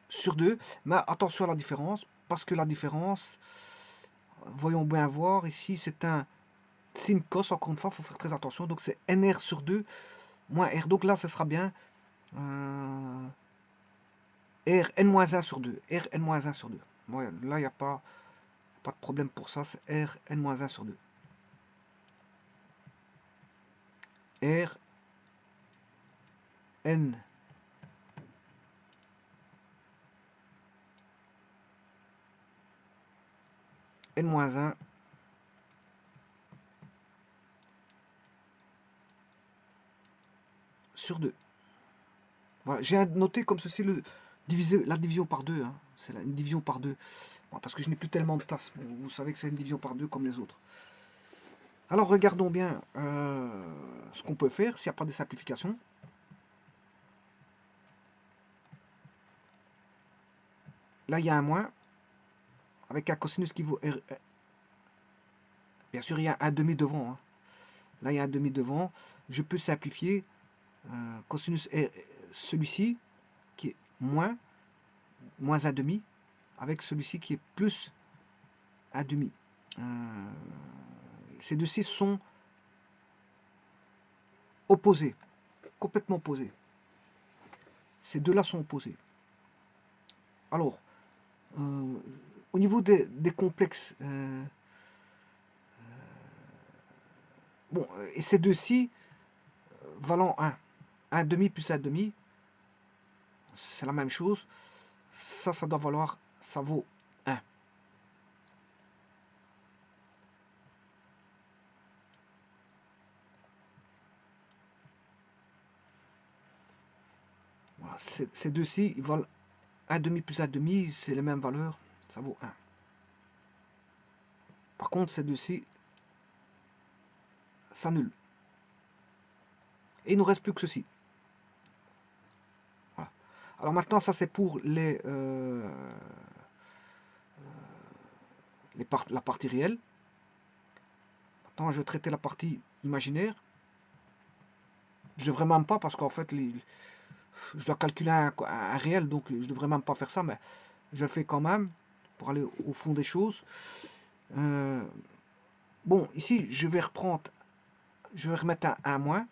sur 2. Mais attention à la différence, parce que la différence, voyons bien voir, ici c'est un sin cos, encore une fois, il faut faire très attention. Donc c'est Nr sur 2 moins R. Donc là, ce sera bien Rn-1 sur 2. Rn-1 sur 2. Ouais, là, il n'y a pas de problème pour ça, c'est Rn-1 sur 2. R n n-1 sur 2. Voilà, j'ai noté comme ceci la division par 2. Hein. C'est une division par 2. Bon, parce que je n'ai plus tellement de place. Bon, vous savez que c'est une division par 2 comme les autres. Alors regardons bien ce qu'on peut faire s'il n'y a pas de simplification. Là, il y a un moins, avec un cosinus qui vaut R. Bien sûr, il y a un demi devant. Hein. Là, il y a un demi devant. Je peux simplifier cosinus R, celui-ci, qui est moins un demi, avec celui-ci qui est plus un demi. Ces deux-ci sont opposés, complètement opposés. Ces deux-là sont opposés. Alors, au niveau des complexes, bon, et ces deux-ci valant 1. 1 demi plus 1 demi, c'est la même chose. Ça doit valoir, ça vaut 1. Voilà, ces deux-ci, ils valent 1 demi plus 1 demi, c'est les mêmes valeurs, ça vaut 1. Par contre, ces deux-ci s'annulent. Et il ne nous reste plus que ceci. Voilà. Alors maintenant, ça c'est pour la partie réelle. Maintenant, je vais traiter la partie imaginaire. Je ne devrais même pas, parce qu'en fait, je dois calculer un réel, donc je ne devrais même pas faire ça, mais je le fais quand même, pour aller au fond des choses. Bon, ici, je vais remettre un moins.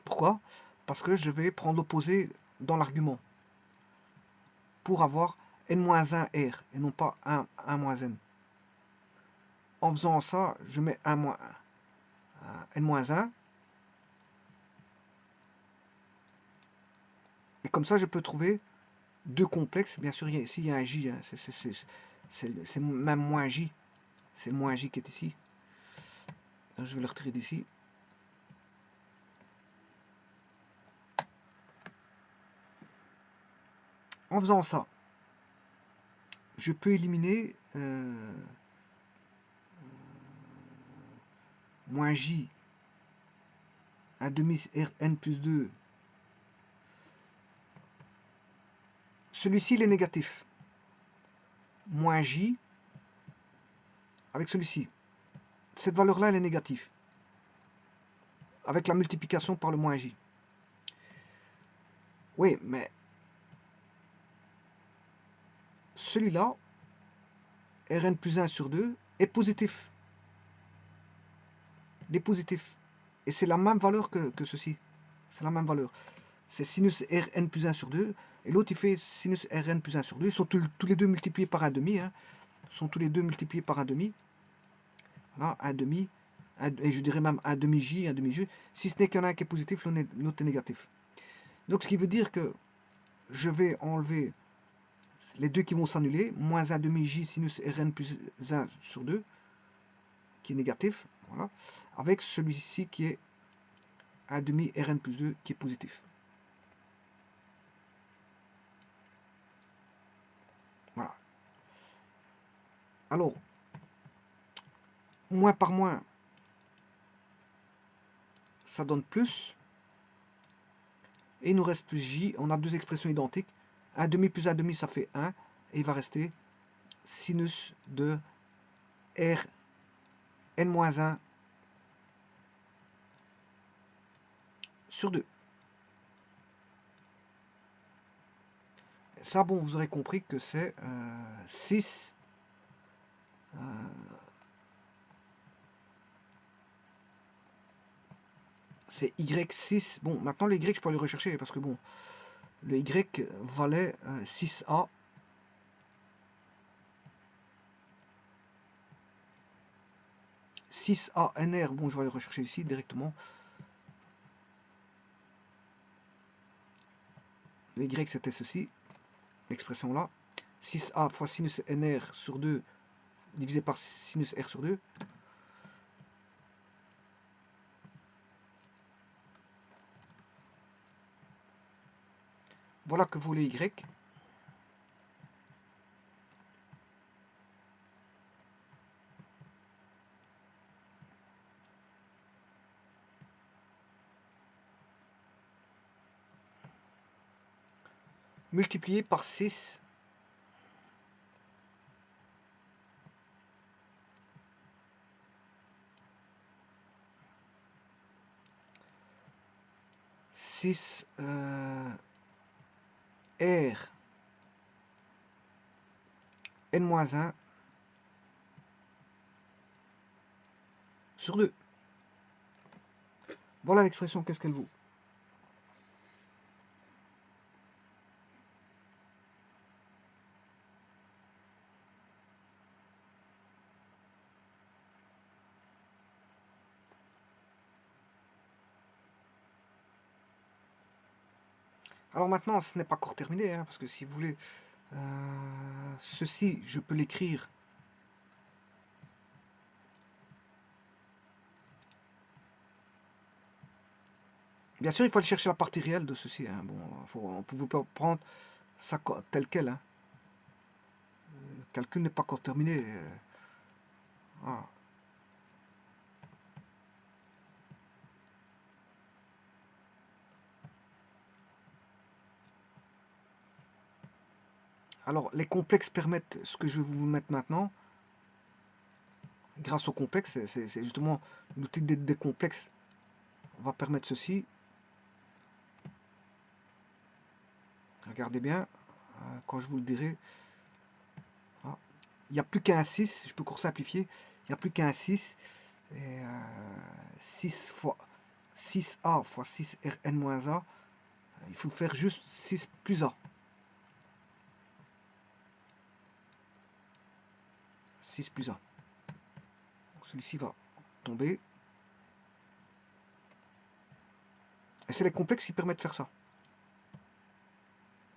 Pourquoi? Parce que je vais prendre l'opposé dans l'argument, pour avoir n-1 r, et non pas 1 moins n. En faisant ça, je mets 1 moins 1, n-1, et comme ça, je peux trouver deux complexes. Bien sûr, ici, il y a un j, hein, c'est même moins j, c'est le moins j qui est ici. Alors, je vais le retirer d'ici. En faisant ça, je peux éliminer moins j, 1 demi Rn plus 2. Celui-ci, il est négatif. Moins j avec celui-ci. Cette valeur-là, elle est négative. Avec la multiplication par le moins j. Oui, mais celui-là, Rn plus 1 sur 2, est positif. Il est positif. Et c'est la même valeur que ceci. C'est la même valeur. C'est sinus Rn plus 1 sur 2. Et l'autre, il fait sinus Rn plus 1 sur 2. Ils sont tous les deux multipliés par 1 demi. Hein. Ils sont tous les deux multipliés par 1 demi. Voilà, 1 demi. Et je dirais même 1 demi j, 1 demi j. Si ce n'est qu'il y en a un qui est positif, l'autre est négatif. Donc, ce qui veut dire que je vais enlever les deux qui vont s'annuler. Moins 1 demi j sinus Rn plus 1 sur 2. qui est négatif, voilà, avec celui-ci qui est 1 demi Rn plus 2 qui est positif. Voilà. Alors, moins par moins, ça donne plus. Et il nous reste plus J. On a deux expressions identiques. 1 demi plus 1 demi, ça fait 1. Et il va rester sinus de R n-1 sur 2. Ça, bon, vous aurez compris que c'est 6. C'est Y6. Bon, maintenant, les Y, je peux aller rechercher parce que, bon, le Y valait 6A. 6ANR, bon, je vais aller rechercher ici directement. Le Y, c'était ceci, l'expression là. 6A fois sinus NR sur 2 divisé par sinus R sur 2. Voilà que vaut les Y. Multiplié par 6. R n-1 sur 2. Voilà l'expression, qu'est-ce qu'elle vaut. Alors maintenant, ce n'est pas encore terminé, hein, parce que si vous voulez, ceci, je peux l'écrire. Bien sûr, il faut aller chercher la partie réelle de ceci. Hein. Bon, on ne pouvait pas prendre ça tel quel. Hein. Le calcul n'est pas encore terminé. Voilà. Alors, les complexes permettent ce que je vais vous mettre maintenant. Grâce au complexe, c'est justement l'outil des complexes va permettre ceci. Regardez bien, quand je vous le dirai. Ah, il n'y a plus qu'un 6, je peux encore simplifier. Il n'y a plus qu'un 6. Et 6 fois 6A fois 6Rn-A. Il faut faire juste 6 plus A. 6 plus A. Celui-ci va tomber. Et c'est les complexes qui permettent de faire ça.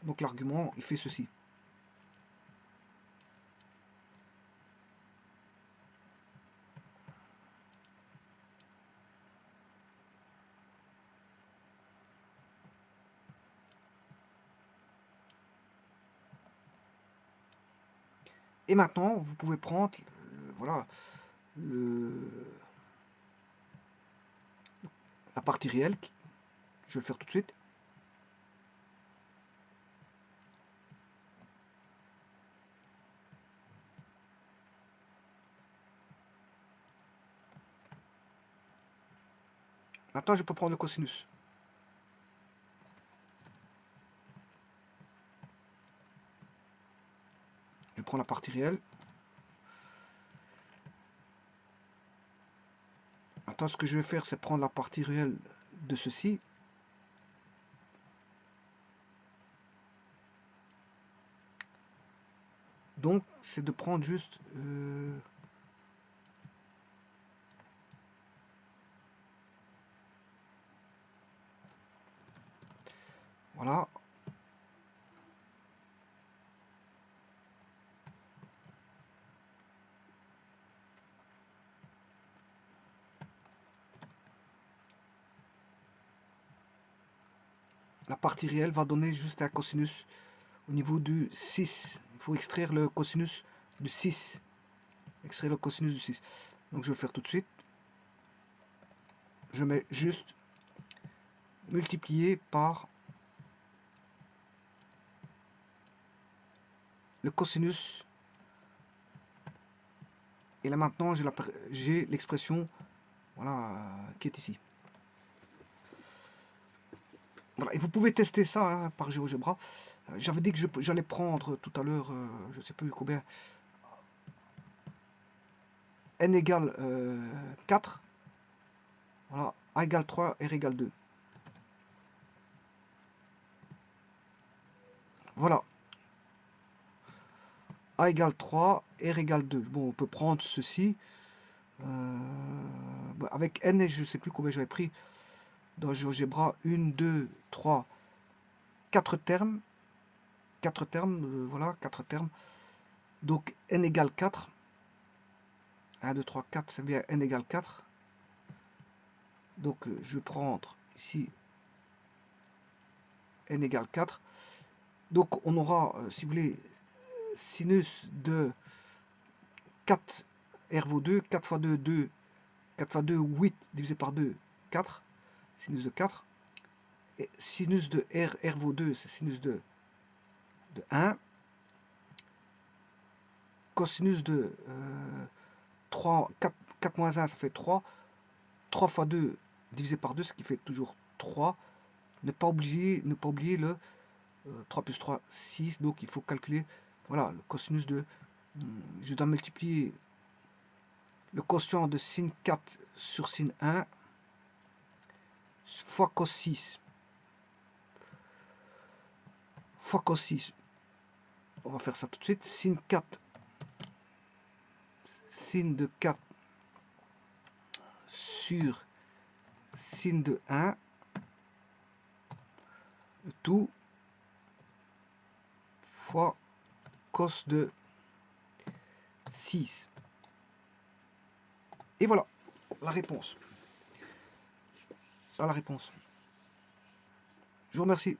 Donc l'argument, il fait ceci. Et maintenant, vous pouvez prendre, voilà, la partie réelle. Je vais le faire tout de suite. Maintenant, je peux prendre le cosinus. Je prends la partie réelle. Maintenant, ce que je vais faire, c'est prendre la partie réelle de ceci. Donc, c'est de prendre juste... voilà. la partie réelle va donner juste un cosinus au niveau du 6. Il faut extraire le cosinus du 6. Extraire le cosinus du 6. Donc je vais le faire tout de suite. Je mets juste multiplié par le cosinus. Et là maintenant, j'ai l'expression voilà, qui est ici. Voilà. Et vous pouvez tester ça hein, par GeoGebra. J'avais dit que j'allais prendre tout à l'heure, je ne sais plus combien, n égale 4. Voilà, a égale 3, r égale 2. Voilà. A égale 3, R égale 2. Bon, on peut prendre ceci. Avec n, je ne sais plus combien j'avais pris dans GeoGebra. 1, 2, 3, 4 termes. 4 termes, voilà, 4 termes. Donc n égale 4. 1, 2, 3, 4, c'est bien n égale 4. Donc je vais prendre ici n égale 4. Donc on aura, si vous voulez, sinus de 4 R vaut 2, 4 fois 2, 2, 4 fois 2, 8, divisé par 2, 4, sinus de 4. Et sinus de R vaut 2, c'est sinus de 1. Cosinus de 3, 4 moins 1, ça fait 3. 3 fois 2 divisé par 2, ce qui fait toujours 3. Ne pas oublier le 3 plus 3, 6. Donc il faut calculer voilà, le cosinus de... Je dois multiplier le quotient de sin 4 sur sin 1 fois cos 6. Fois cos 6. On va faire ça tout de suite. Sin 4. Sin de 4 sur sin de 1. Tout fois cos de 6. Et voilà la réponse. Ça la réponse. Je vous remercie.